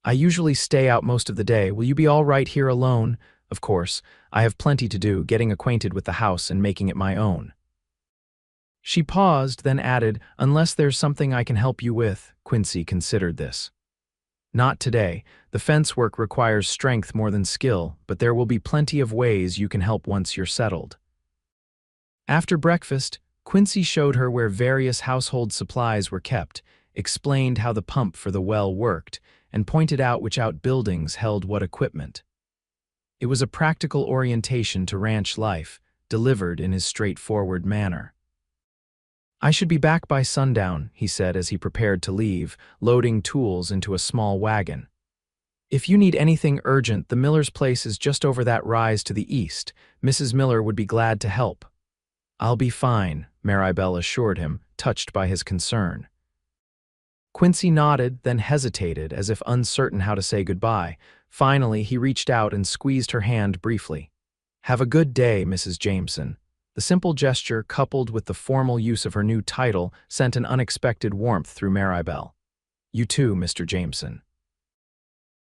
"I usually stay out most of the day. Will you be all right here alone?" "Of course. I have plenty to do, getting acquainted with the house and making it my own." She paused, then added, "Unless there's something I can help you with." Quincy considered this. "Not today. The fence work requires strength more than skill, but there will be plenty of ways you can help once you're settled." After breakfast, Quincy showed her where various household supplies were kept, explained how the pump for the well worked, and pointed out which outbuildings held what equipment. It was a practical orientation to ranch life, delivered in his straightforward manner. "I should be back by sundown," he said as he prepared to leave, loading tools into a small wagon. "If you need anything urgent, the Miller's place is just over that rise to the east. Mrs. Miller would be glad to help." "I'll be fine," Maribel assured him, touched by his concern. Quincy nodded, then hesitated, as if uncertain how to say goodbye. Finally, he reached out and squeezed her hand briefly. "Have a good day, Mrs. Jameson." The simple gesture, coupled with the formal use of her new title, sent an unexpected warmth through Maribel. "You too, Mr. Jameson."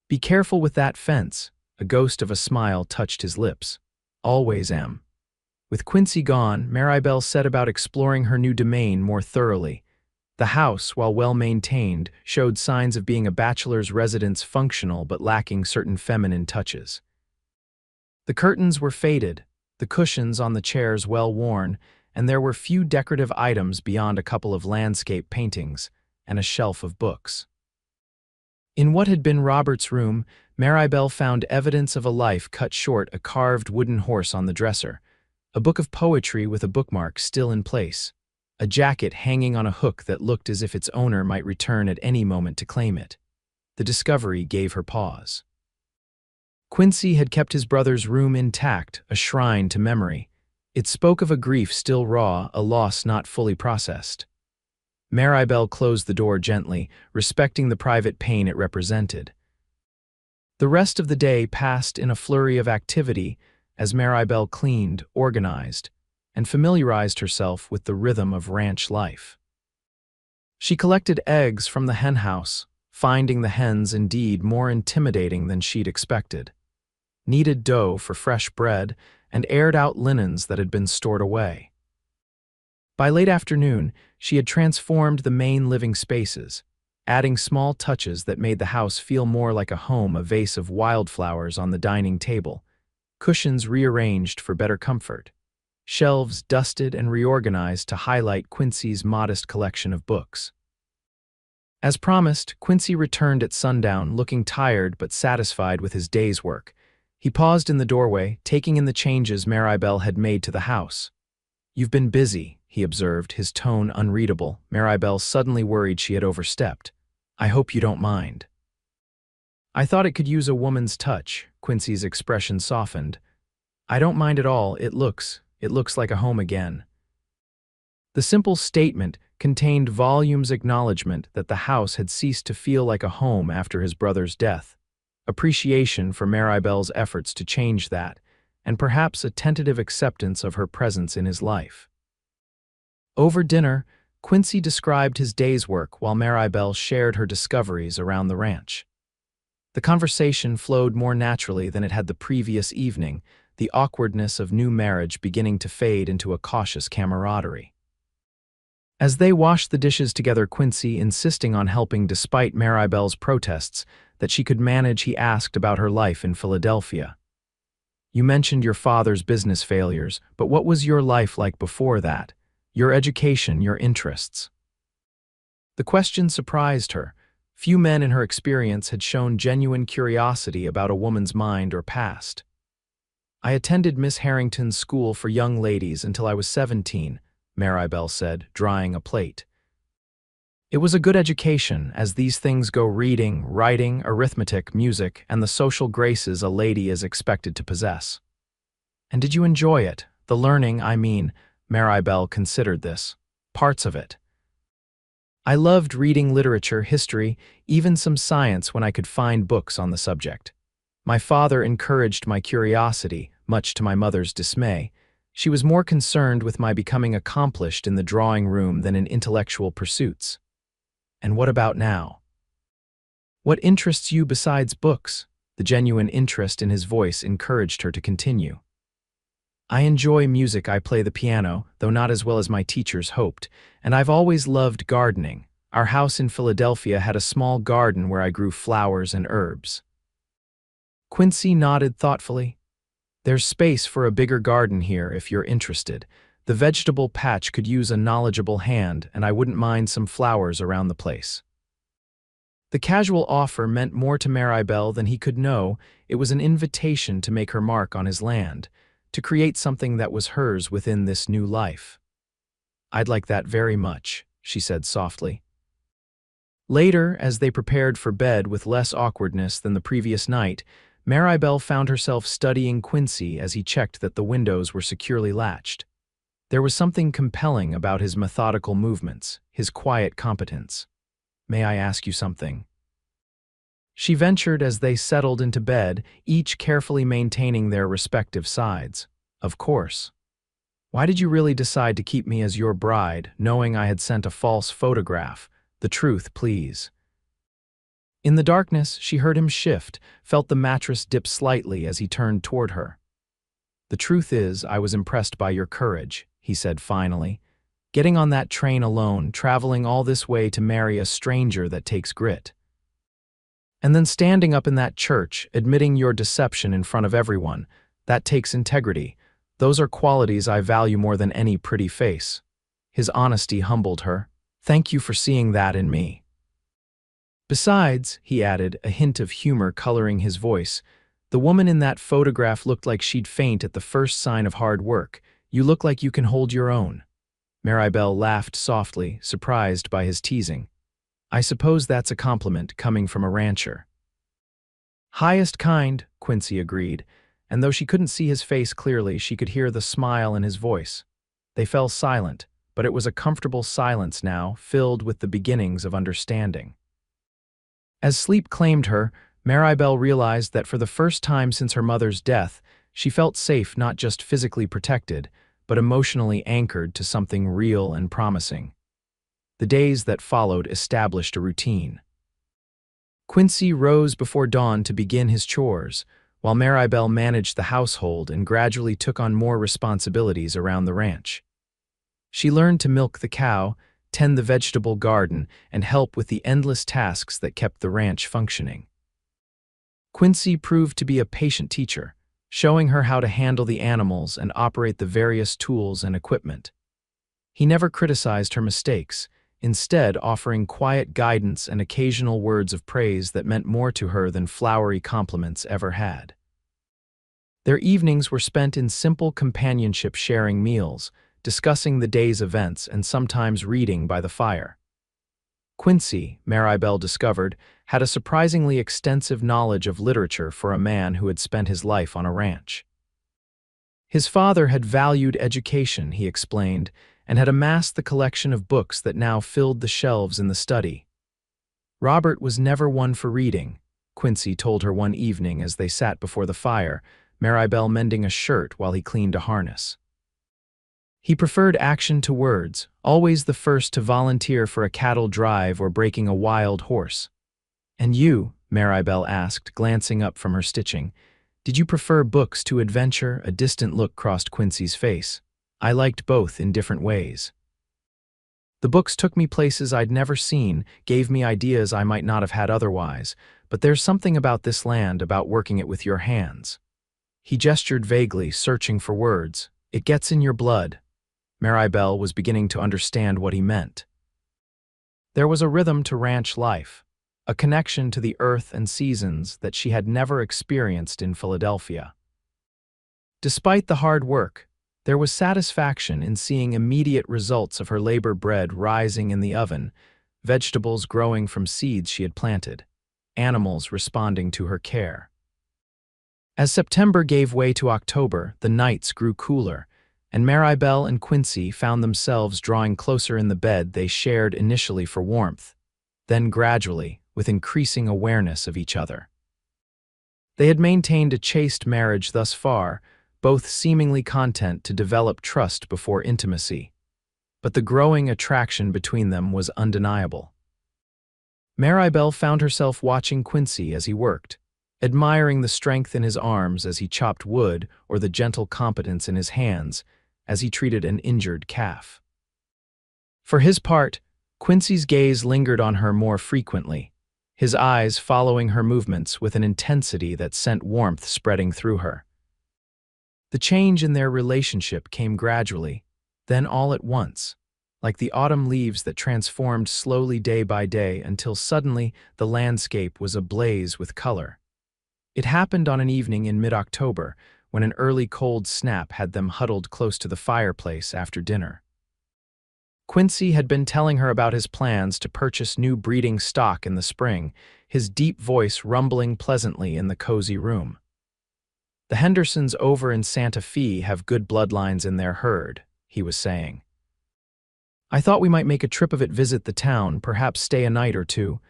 "Be careful with that fence." A ghost of a smile touched his lips. "Always am." With Quincy gone, Maribel set about exploring her new domain more thoroughly. The house, while well-maintained, showed signs of being a bachelor's residence, functional but lacking certain feminine touches. The curtains were faded, the cushions on the chairs well-worn, and there were few decorative items beyond a couple of landscape paintings and a shelf of books. In what had been Robert's room, Maribel found evidence of a life cut short: a carved wooden horse on the dresser, a book of poetry with a bookmark still in place, a jacket hanging on a hook that looked as if its owner might return at any moment to claim it. The discovery gave her pause. Quincy had kept his brother's room intact, a shrine to memory. It spoke of a grief still raw, a loss not fully processed. Maribel closed the door gently, respecting the private pain it represented. The rest of the day passed in a flurry of activity as Maribel cleaned, organized, and familiarized herself with the rhythm of ranch life. She collected eggs from the henhouse, finding the hens indeed more intimidating than she'd expected, kneaded dough for fresh bread, and aired out linens that had been stored away. By late afternoon, she had transformed the main living spaces, adding small touches that made the house feel more like a home: a vase of wildflowers on the dining table, cushions rearranged for better comfort, shelves dusted and reorganized to highlight Quincy's modest collection of books. As promised, Quincy returned at sundown, looking tired but satisfied with his day's work. He paused in the doorway, taking in the changes Maribel had made to the house. "You've been busy," he observed, his tone unreadable. Maribel suddenly worried she had overstepped. "I hope you don't mind." "I thought it could use a woman's touch." Quincy's expression softened. "I don't mind at all. It looks like a home again." The simple statement contained volumes acknowledgement that the house had ceased to feel like a home after his brother's death, appreciation for Maribel's efforts to change that, and perhaps a tentative acceptance of her presence in his life. Over dinner, Quincy described his day's work while Maribel shared her discoveries around the ranch. The conversation flowed more naturally than it had the previous evening, the awkwardness of new marriage beginning to fade into a cautious camaraderie. As they washed the dishes together, Quincy insisting on helping despite Maribel's protests that she could manage, he asked about her life in Philadelphia. "You mentioned your father's business failures, but what was your life like before that? Your education, your interests?" The question surprised her. Few men in her experience had shown genuine curiosity about a woman's mind or past. "I attended Miss Harrington's school for young ladies until I was 17, Maribel said, drying a plate. "It was a good education, as these things go: reading, writing, arithmetic, music, and the social graces a lady is expected to possess." "And did you enjoy it? The learning, I mean." Maribel considered this. "Parts of it. I loved reading literature, history, even some science when I could find books on the subject. My father encouraged my curiosity, much to my mother's dismay. She was more concerned with my becoming accomplished in the drawing room than in intellectual pursuits." "And what about now? What interests you besides books?" The genuine interest in his voice encouraged her to continue. "I enjoy music. I play the piano, though not as well as my teachers hoped, and I've always loved gardening. Our house in Philadelphia had a small garden where I grew flowers and herbs." Quincy nodded thoughtfully. "There's space for a bigger garden here if you're interested. The vegetable patch could use a knowledgeable hand, and I wouldn't mind some flowers around the place." The casual offer meant more to Maribel than he could know. It was an invitation to make her mark on his land, to create something that was hers within this new life. "I'd like that very much," she said softly. Later, as they prepared for bed with less awkwardness than the previous night, Maribel found herself studying Quincy as he checked that the windows were securely latched. There was something compelling about his methodical movements, his quiet competence. "May I ask you something?" she ventured as they settled into bed, each carefully maintaining their respective sides. "Of course. Why did you really decide to keep me as your bride, knowing I had sent a false photograph? The truth, please." In the darkness, she heard him shift, felt the mattress dip slightly as he turned toward her. "The truth is, I was impressed by your courage," he said finally. Getting on that train alone, traveling all this way to marry a stranger that takes grit. And then standing up in that church, admitting your deception in front of everyone, that takes integrity. Those are qualities I value more than any pretty face. His honesty humbled her. Thank you for seeing that in me. Besides, he added, a hint of humor coloring his voice, the woman in that photograph looked like she'd faint at the first sign of hard work. You look like you can hold your own. Maribel laughed softly, surprised by his teasing. I suppose that's a compliment coming from a rancher. Highest kind, Quincy agreed, and though she couldn't see his face clearly, she could hear the smile in his voice. They fell silent, but it was a comfortable silence now, filled with the beginnings of understanding. As sleep claimed her, Maribel realized that for the first time since her mother's death, she felt safe, not just physically protected, but emotionally anchored to something real and promising. The days that followed established a routine. Quincy rose before dawn to begin his chores, while Maribel managed the household and gradually took on more responsibilities around the ranch. She learned to milk the cow, tend the vegetable garden, and help with the endless tasks that kept the ranch functioning. Quincy proved to be a patient teacher, showing her how to handle the animals and operate the various tools and equipment. He never criticized her mistakes, instead offering quiet guidance and occasional words of praise that meant more to her than flowery compliments ever had. Their evenings were spent in simple companionship, sharing meals, discussing the day's events, and sometimes reading by the fire. Quincy, Maribel discovered, had a surprisingly extensive knowledge of literature for a man who had spent his life on a ranch. His father had valued education, he explained, and had amassed the collection of books that now filled the shelves in the study. Robert was never one for reading, Quincy told her one evening as they sat before the fire, Maribel mending a shirt while he cleaned a harness. He preferred action to words, always the first to volunteer for a cattle drive or breaking a wild horse. And you, Maribel asked, glancing up from her stitching, did you prefer books to adventure? A distant look crossed Quincy's face. I liked both in different ways. The books took me places I'd never seen, gave me ideas I might not have had otherwise, but there's something about this land, about working it with your hands. He gestured vaguely, searching for words. It gets in your blood. Maribel was beginning to understand what he meant. There was a rhythm to ranch life, a connection to the earth and seasons that she had never experienced in Philadelphia. Despite the hard work, there was satisfaction in seeing immediate results of her labor, bread rising in the oven, vegetables growing from seeds she had planted, animals responding to her care. As September gave way to October, the nights grew cooler, and Maribel and Quincy found themselves drawing closer in the bed they shared initially for warmth, then gradually, with increasing awareness of each other. They had maintained a chaste marriage thus far, both seemingly content to develop trust before intimacy, but the growing attraction between them was undeniable. Maribel found herself watching Quincy as he worked, admiring the strength in his arms as he chopped wood or the gentle competence in his hands as he treated an injured calf. For his part, Quincy's gaze lingered on her more frequently, his eyes following her movements with an intensity that sent warmth spreading through her. The change in their relationship came gradually, then all at once, like the autumn leaves that transformed slowly day by day until suddenly the landscape was ablaze with color. It happened on an evening in mid-October, when an early cold snap had them huddled close to the fireplace after dinner. Quincy had been telling her about his plans to purchase new breeding stock in the spring, his deep voice rumbling pleasantly in the cozy room. The Hendersons over in Santa Fe have good bloodlines in their herd, he was saying. I thought we might make a trip of it, visit the town, perhaps stay a night or two.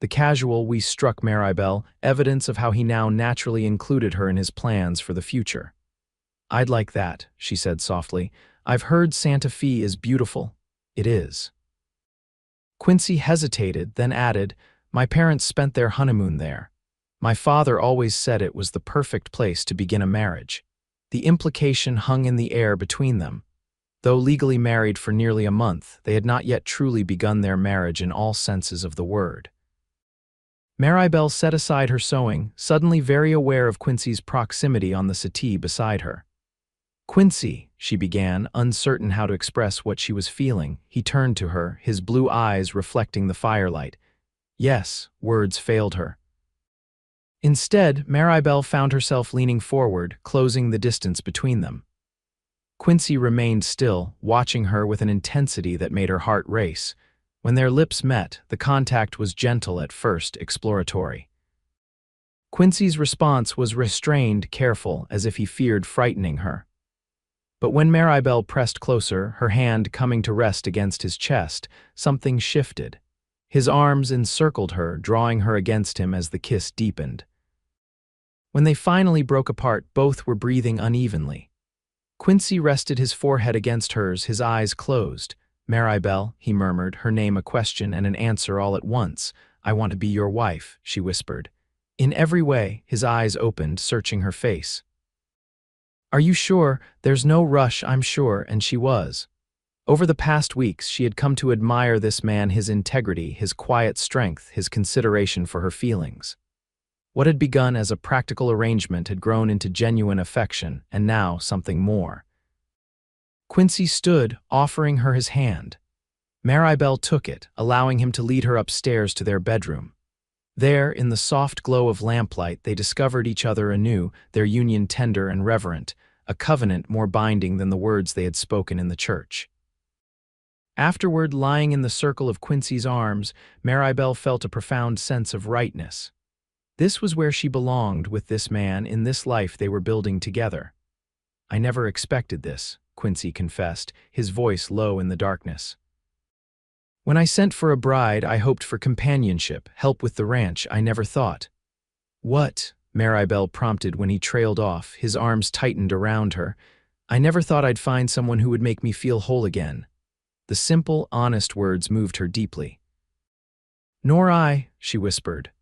The casual we struck Maribel, evidence of how he now naturally included her in his plans for the future. I'd like that, she said softly. I've heard Santa Fe is beautiful. It is. Quincy hesitated, then added, my parents spent their honeymoon there. My father always said it was the perfect place to begin a marriage. The implication hung in the air between them. Though legally married for nearly a month, they had not yet truly begun their marriage in all senses of the word. Maribel set aside her sewing, suddenly very aware of Quincy's proximity on the settee beside her. "Quincy," she began, uncertain how to express what she was feeling. He turned to her, his blue eyes reflecting the firelight. Yes, words failed her. Instead, Maribel found herself leaning forward, closing the distance between them. Quincy remained still, watching her with an intensity that made her heart race. When their lips met, the contact was gentle at first, exploratory. Quincy's response was restrained, careful, as if he feared frightening her. But when Maribel pressed closer, her hand coming to rest against his chest, something shifted. His arms encircled her, drawing her against him as the kiss deepened. When they finally broke apart, both were breathing unevenly. Quincy rested his forehead against hers, his eyes closed. "Maribel," he murmured, her name a question and an answer all at once. "I want to be your wife," she whispered. In every way, his eyes opened, searching her face. "Are you sure? There's no rush, I'm sure," and she was. Over the past weeks, she had come to admire this man, his integrity, his quiet strength, his consideration for her feelings. What had begun as a practical arrangement had grown into genuine affection, and now something more. Quincy stood, offering her his hand. Maribel took it, allowing him to lead her upstairs to their bedroom. There, in the soft glow of lamplight, they discovered each other anew, their union tender and reverent, a covenant more binding than the words they had spoken in the church. Afterward, lying in the circle of Quincy's arms, Maribel felt a profound sense of rightness. This was where she belonged, with this man, in this life they were building together. "I never expected this," Quincy confessed, his voice low in the darkness. "When I sent for a bride, I hoped for companionship, help with the ranch. I never thought." "What?" Maribel prompted when he trailed off, his arms tightened around her. "I never thought I'd find someone who would make me feel whole again." The simple, honest words moved her deeply. "Nor I," she whispered.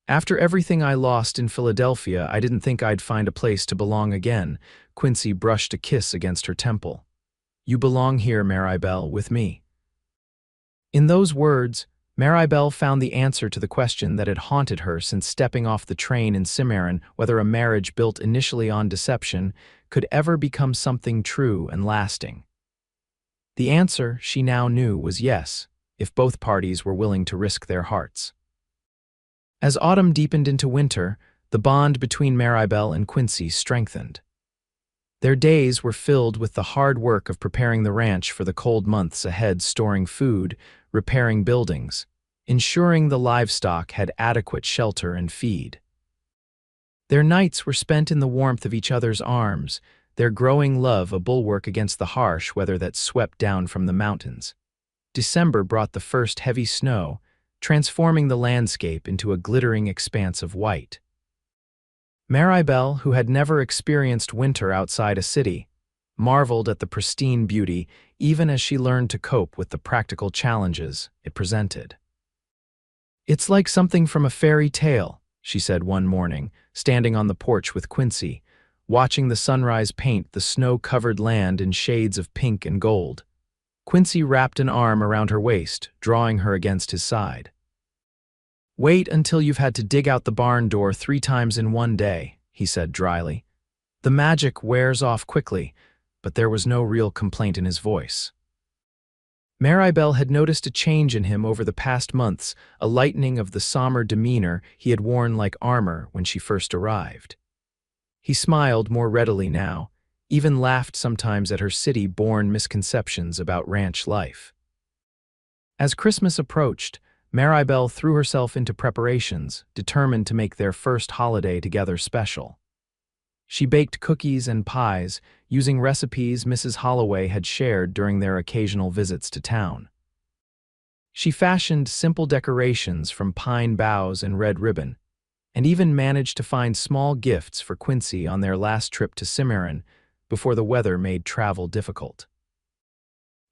"After everything I lost in Philadelphia, I didn't think I'd find a place to belong again." Quincy brushed a kiss against her temple. "You belong here, Maribel, with me." In those words, Maribel found the answer to the question that had haunted her since stepping off the train in Cimarron, whether a marriage built initially on deception could ever become something true and lasting. The answer, she now knew, was yes, if both parties were willing to risk their hearts. As autumn deepened into winter, the bond between Maribel and Quincy strengthened. Their days were filled with the hard work of preparing the ranch for the cold months ahead, storing food, repairing buildings, ensuring the livestock had adequate shelter and feed. Their nights were spent in the warmth of each other's arms, their growing love a bulwark against the harsh weather that swept down from the mountains. December brought the first heavy snow, transforming the landscape into a glittering expanse of white. Maribel, who had never experienced winter outside a city, marveled at the pristine beauty even as she learned to cope with the practical challenges it presented. "It's like something from a fairy tale," she said one morning, standing on the porch with Quincy, watching the sunrise paint the snow-covered land in shades of pink and gold. Quincy wrapped an arm around her waist, drawing her against his side. "Wait until you've had to dig out the barn door 3 times in one day," he said dryly. "The magic wears off quickly," but there was no real complaint in his voice. Maribel had noticed a change in him over the past months, a lightening of the somber demeanor he had worn like armor when she first arrived. He smiled more readily now, even laughed sometimes at her city-born misconceptions about ranch life. As Christmas approached, Maribel threw herself into preparations, determined to make their first holiday together special. She baked cookies and pies, using recipes Mrs. Holloway had shared during their occasional visits to town. She fashioned simple decorations from pine boughs and red ribbon, and even managed to find small gifts for Quincy on their last trip to Cimarron before the weather made travel difficult.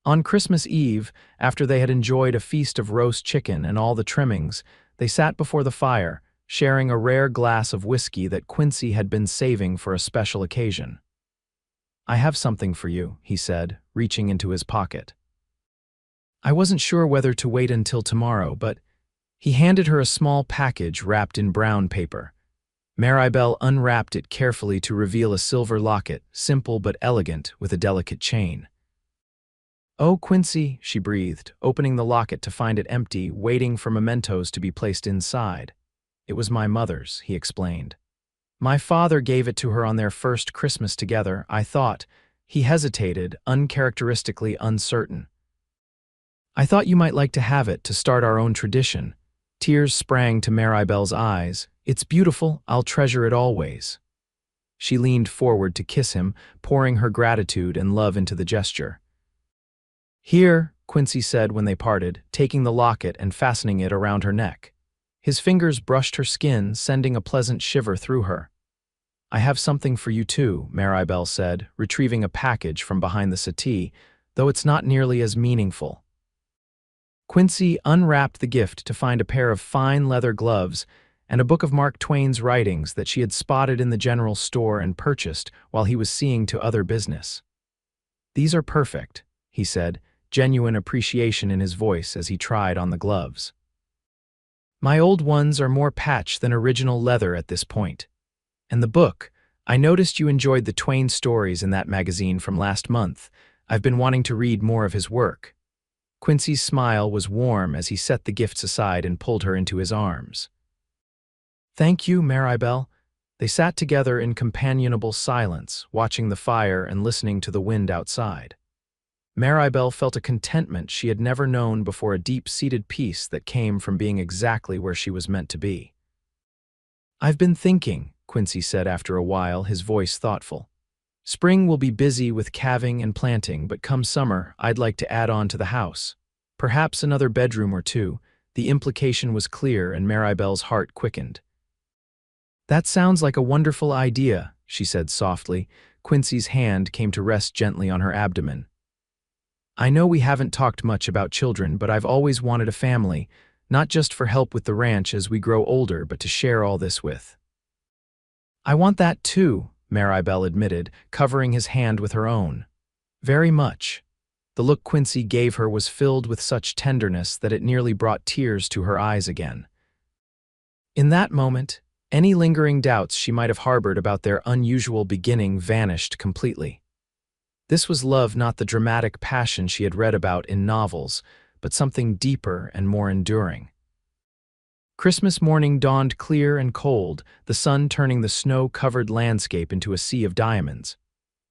On Christmas Eve, after they had enjoyed a feast of roast chicken and all the trimmings, they sat before the fire, sharing a rare glass of whiskey that Quincy had been saving for a special occasion. I have something for you, he said, reaching into his pocket. I wasn't sure whether to wait until tomorrow, but he handed her a small package wrapped in brown paper. Maribel unwrapped it carefully to reveal a silver locket, simple but elegant, with a delicate chain. "Oh, Quincy," she breathed, opening the locket to find it empty, waiting for mementos to be placed inside. "It was my mother's," he explained. "My father gave it to her on their first Christmas together, I thought." He hesitated, uncharacteristically uncertain. "I thought you might like to have it to start our own tradition." Tears sprang to Maribel's eyes. "It's beautiful, I'll treasure it always." She leaned forward to kiss him, pouring her gratitude and love into the gesture. "Here," Quincy said when they parted, taking the locket and fastening it around her neck. His fingers brushed her skin, sending a pleasant shiver through her. "I have something for you too," Maribel said, retrieving a package from behind the settee, "though it's not nearly as meaningful." Quincy unwrapped the gift to find a pair of fine leather gloves and a book of Mark Twain's writings that she had spotted in the general store and purchased while he was seeing to other business. "These are perfect," he said, genuine appreciation in his voice as he tried on the gloves. "My old ones are more patch than original leather at this point. And the book, I noticed you enjoyed the Twain stories in that magazine from last month. I've been wanting to read more of his work." Quincy's smile was warm as he set the gifts aside and pulled her into his arms. "Thank you, Maribel." They sat together in companionable silence, watching the fire and listening to the wind outside. Maribel felt a contentment she had never known before, a deep-seated peace that came from being exactly where she was meant to be. "I've been thinking," Quincy said after a while, his voice thoughtful. "Spring will be busy with calving and planting, but come summer, I'd like to add on to the house. Perhaps another bedroom or two." The implication was clear and Maribel's heart quickened. "That sounds like a wonderful idea," she said softly. Quincy's hand came to rest gently on her abdomen. "I know we haven't talked much about children, but I've always wanted a family, not just for help with the ranch as we grow older, but to share all this with." "I want that too," Maribel admitted, covering his hand with her own. "Very much." The look Quincy gave her was filled with such tenderness that it nearly brought tears to her eyes again. In that moment, any lingering doubts she might have harbored about their unusual beginning vanished completely. This was love, not the dramatic passion she had read about in novels, but something deeper and more enduring. Christmas morning dawned clear and cold, the sun turning the snow-covered landscape into a sea of diamonds.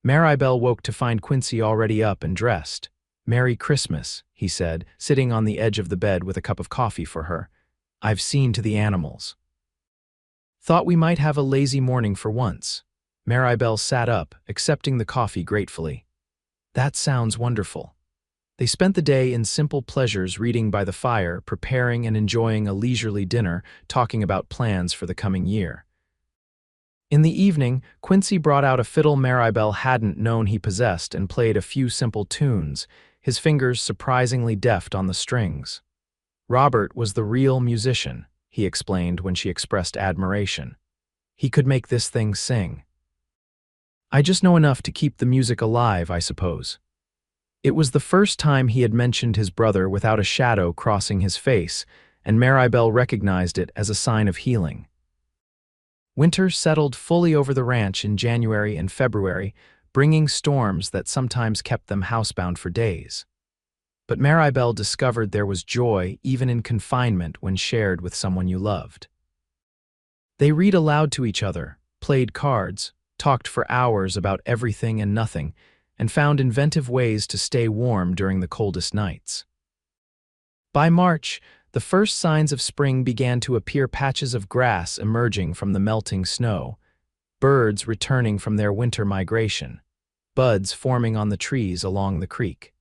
Maribel woke to find Quincy already up and dressed. "Merry Christmas," he said, sitting on the edge of the bed with a cup of coffee for her. "I've seen to the animals." "Thought we might have a lazy morning for once." Maribel sat up, accepting the coffee gratefully. "That sounds wonderful." They spent the day in simple pleasures, reading by the fire, preparing and enjoying a leisurely dinner, talking about plans for the coming year. In the evening, Quincy brought out a fiddle Maribel hadn't known he possessed and played a few simple tunes, his fingers surprisingly deft on the strings. "Robert was the real musician," he explained when she expressed admiration. "He could make this thing sing. I just know enough to keep the music alive, I suppose." It was the first time he had mentioned his brother without a shadow crossing his face, and Maribel recognized it as a sign of healing. Winter settled fully over the ranch in January and February, bringing storms that sometimes kept them housebound for days. But Maribel discovered there was joy even in confinement when shared with someone you loved. They read aloud to each other, played cards, talked for hours about everything and nothing, and found inventive ways to stay warm during the coldest nights. By March, the first signs of spring began to appear, patches of grass emerging from the melting snow, birds returning from their winter migration, buds forming on the trees along the creek.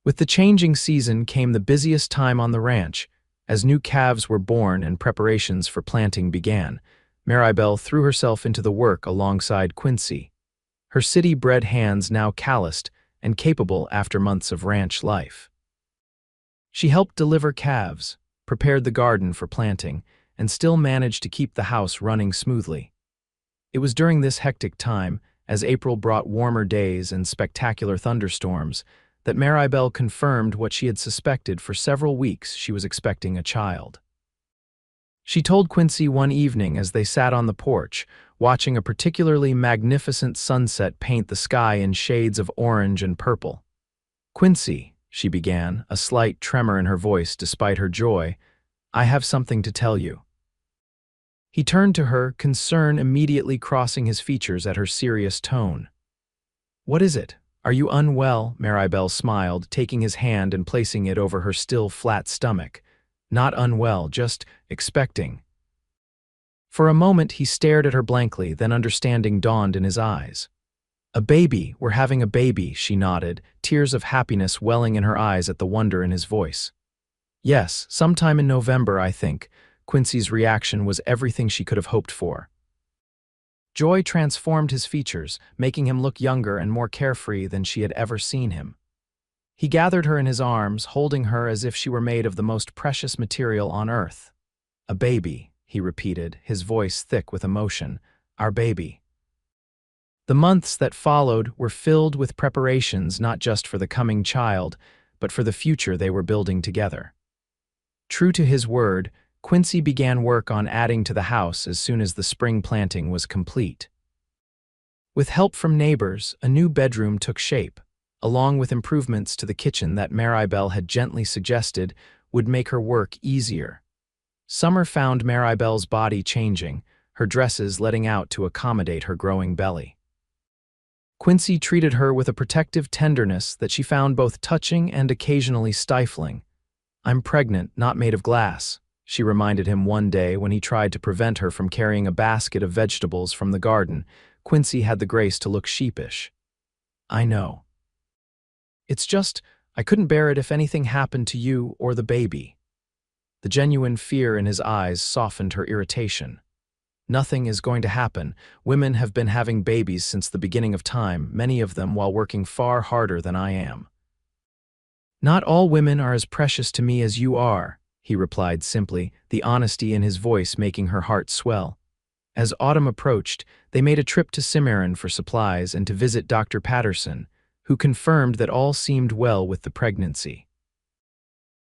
With the changing season came the busiest time on the ranch. As new calves were born and preparations for planting began, Maribel threw herself into the work alongside Quincy, her city-bred hands now calloused and capable after months of ranch life. She helped deliver calves, prepared the garden for planting, and still managed to keep the house running smoothly. It was during this hectic time, as April brought warmer days and spectacular thunderstorms, that Maribel confirmed what she had suspected for several weeks: she was expecting a child. She told Quincy one evening as they sat on the porch, watching a particularly magnificent sunset paint the sky in shades of orange and purple. "Quincy," she began, a slight tremor in her voice despite her joy, "I have something to tell you." He turned to her, concern immediately crossing his features at her serious tone. "What is it? Are you unwell?" Maribel smiled, taking his hand and placing it over her still flat stomach. "Not unwell, just expecting." For a moment he stared at her blankly, then understanding dawned in his eyes. "A baby, we're having a baby," she nodded, tears of happiness welling in her eyes at the wonder in his voice. "Yes, sometime in November, I think." Quincy's reaction was everything she could have hoped for. Joy transformed his features, making him look younger and more carefree than she had ever seen him. He gathered her in his arms, holding her as if she were made of the most precious material on earth. "A baby," he repeated, his voice thick with emotion. "Our baby." The months that followed were filled with preparations not just for the coming child, but for the future they were building together. True to his word, Quincy began work on adding to the house as soon as the spring planting was complete. With help from neighbors, a new bedroom took shape, along with improvements to the kitchen that Maribel had gently suggested would make her work easier. Summer found Maribel's body changing, her dresses letting out to accommodate her growing belly. Quincy treated her with a protective tenderness that she found both touching and occasionally stifling. "I'm pregnant, not made of glass," she reminded him one day when he tried to prevent her from carrying a basket of vegetables from the garden. Quincy had the grace to look sheepish. "I know. It's just, I couldn't bear it if anything happened to you or the baby." The genuine fear in his eyes softened her irritation. "Nothing is going to happen. Women have been having babies since the beginning of time, many of them while working far harder than I am." "Not all women are as precious to me as you are," he replied simply, the honesty in his voice making her heart swell. As autumn approached, they made a trip to Cimarron for supplies and to visit Dr. Patterson, who confirmed that all seemed well with the pregnancy.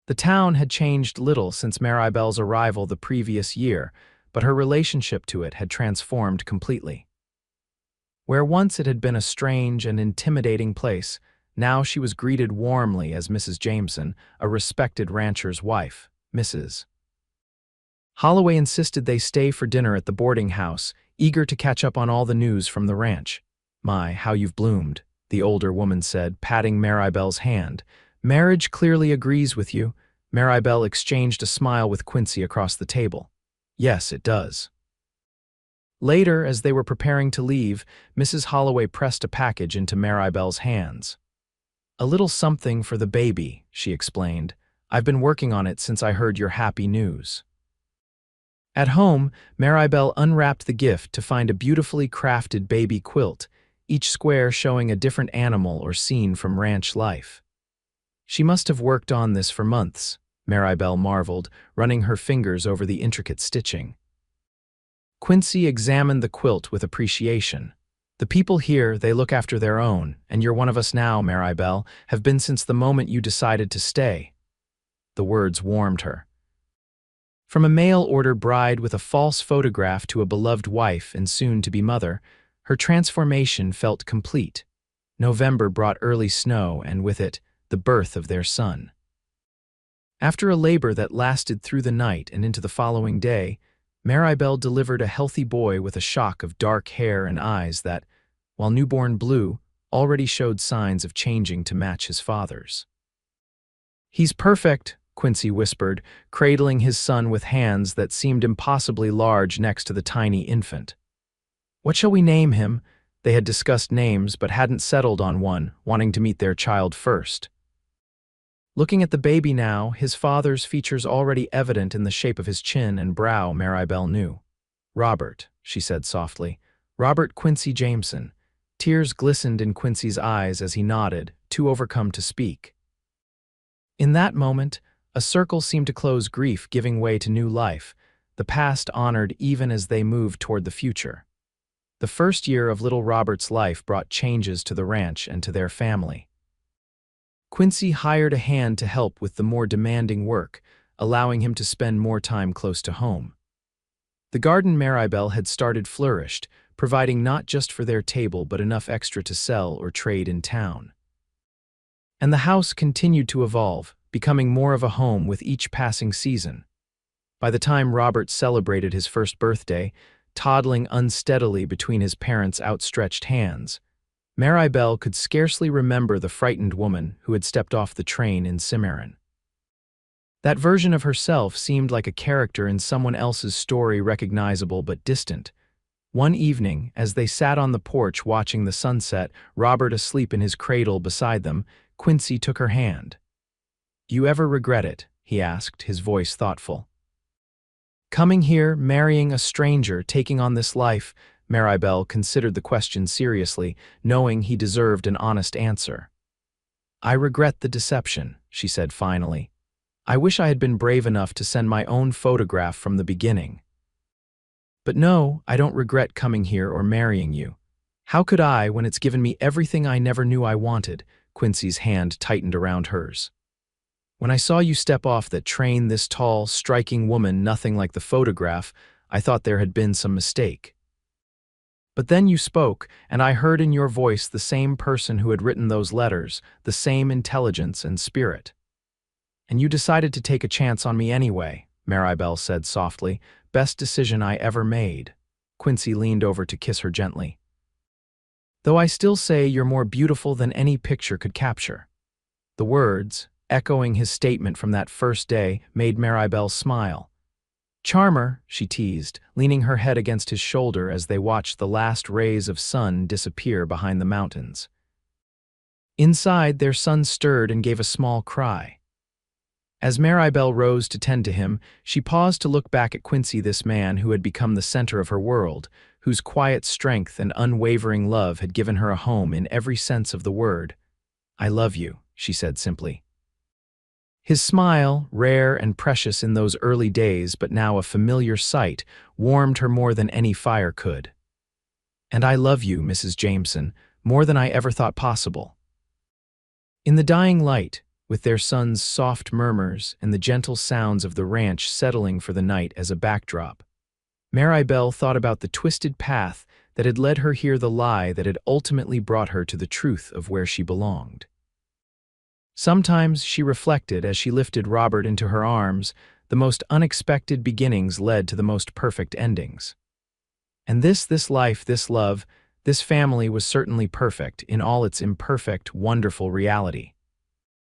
The town had changed little since Maribel's arrival the previous year, but her relationship to it had transformed completely. Where once it had been a strange and intimidating place, now she was greeted warmly as Mrs. Jameson, a respected rancher's wife. Mrs. Holloway insisted they stay for dinner at the boarding house, eager to catch up on all the news from the ranch. "My, how you've bloomed," the older woman said, patting Maribel's hand. "Marriage clearly agrees with you." Maribel exchanged a smile with Quincy across the table. "Yes, it does." Later, as they were preparing to leave, Mrs. Holloway pressed a package into Maribel's hands. "A little something for the baby," she explained. "I've been working on it since I heard your happy news." At home, Maribel unwrapped the gift to find a beautifully crafted baby quilt, each square showing a different animal or scene from ranch life. "She must have worked on this for months," Maribel marveled, running her fingers over the intricate stitching. Quincy examined the quilt with appreciation. "The people here, they look after their own, and you're one of us now, Maribel, have been since the moment you decided to stay." The words warmed her. From a mail-order bride with a false photograph to a beloved wife and soon-to-be mother, her transformation felt complete. November brought early snow and, with it, the birth of their son. After a labor that lasted through the night and into the following day, Maribel delivered a healthy boy with a shock of dark hair and eyes that, while newborn blue, already showed signs of changing to match his father's. "He's perfect," Quincy whispered, cradling his son with hands that seemed impossibly large next to the tiny infant. "What shall we name him?" They had discussed names but hadn't settled on one, wanting to meet their child first. Looking at the baby now, his father's features already evident in the shape of his chin and brow, Maribel knew. "Robert," she said softly. "Robert Quincy Jameson." Tears glistened in Quincy's eyes as he nodded, too overcome to speak. In that moment, a circle seemed to close, grief giving way to new life, the past honored even as they moved toward the future. The first year of little Robert's life brought changes to the ranch and to their family. Quincy hired a hand to help with the more demanding work, allowing him to spend more time close to home. The garden Maribel had started flourished, providing not just for their table but enough extra to sell or trade in town. And the house continued to evolve, becoming more of a home with each passing season. By the time Robert celebrated his first birthday, toddling unsteadily between his parents' outstretched hands, Maribel could scarcely remember the frightened woman who had stepped off the train in Cimarron. That version of herself seemed like a character in someone else's story, recognizable but distant. One evening, as they sat on the porch watching the sunset, Robert asleep in his cradle beside them, Quincy took her hand. "Do you ever regret it?" he asked, his voice thoughtful. "Coming here, marrying a stranger, taking on this life?" Maribel considered the question seriously, knowing he deserved an honest answer. "I regret the deception," she said finally. "I wish I had been brave enough to send my own photograph from the beginning. But no, I don't regret coming here or marrying you. How could I, when it's given me everything I never knew I wanted?" Quincy's hand tightened around hers. "When I saw you step off that train, this tall, striking woman, nothing like the photograph, I thought there had been some mistake. But then you spoke, and I heard in your voice the same person who had written those letters, the same intelligence and spirit. And you decided to take a chance on me anyway," Maribel said softly. "Best decision I ever made." Quincy leaned over to kiss her gently. "Though I still say you're more beautiful than any picture could capture." The words, echoing his statement from that first day, made Maribel smile. "Charmer," she teased, leaning her head against his shoulder as they watched the last rays of sun disappear behind the mountains. Inside, their son stirred and gave a small cry. As Maribel rose to tend to him, she paused to look back at Quincy, this man who had become the center of her world, whose quiet strength and unwavering love had given her a home in every sense of the word. "I love you," she said simply. His smile, rare and precious in those early days but now a familiar sight, warmed her more than any fire could. "And I love you, Mrs. Jameson, more than I ever thought possible." In the dying light, with their son's soft murmurs and the gentle sounds of the ranch settling for the night as a backdrop, Maribel thought about the twisted path that had led her here, the lie that had ultimately brought her to the truth of where she belonged. Sometimes, she reflected as she lifted Robert into her arms, the most unexpected beginnings led to the most perfect endings. And this life, this love, this family was certainly perfect in all its imperfect, wonderful reality.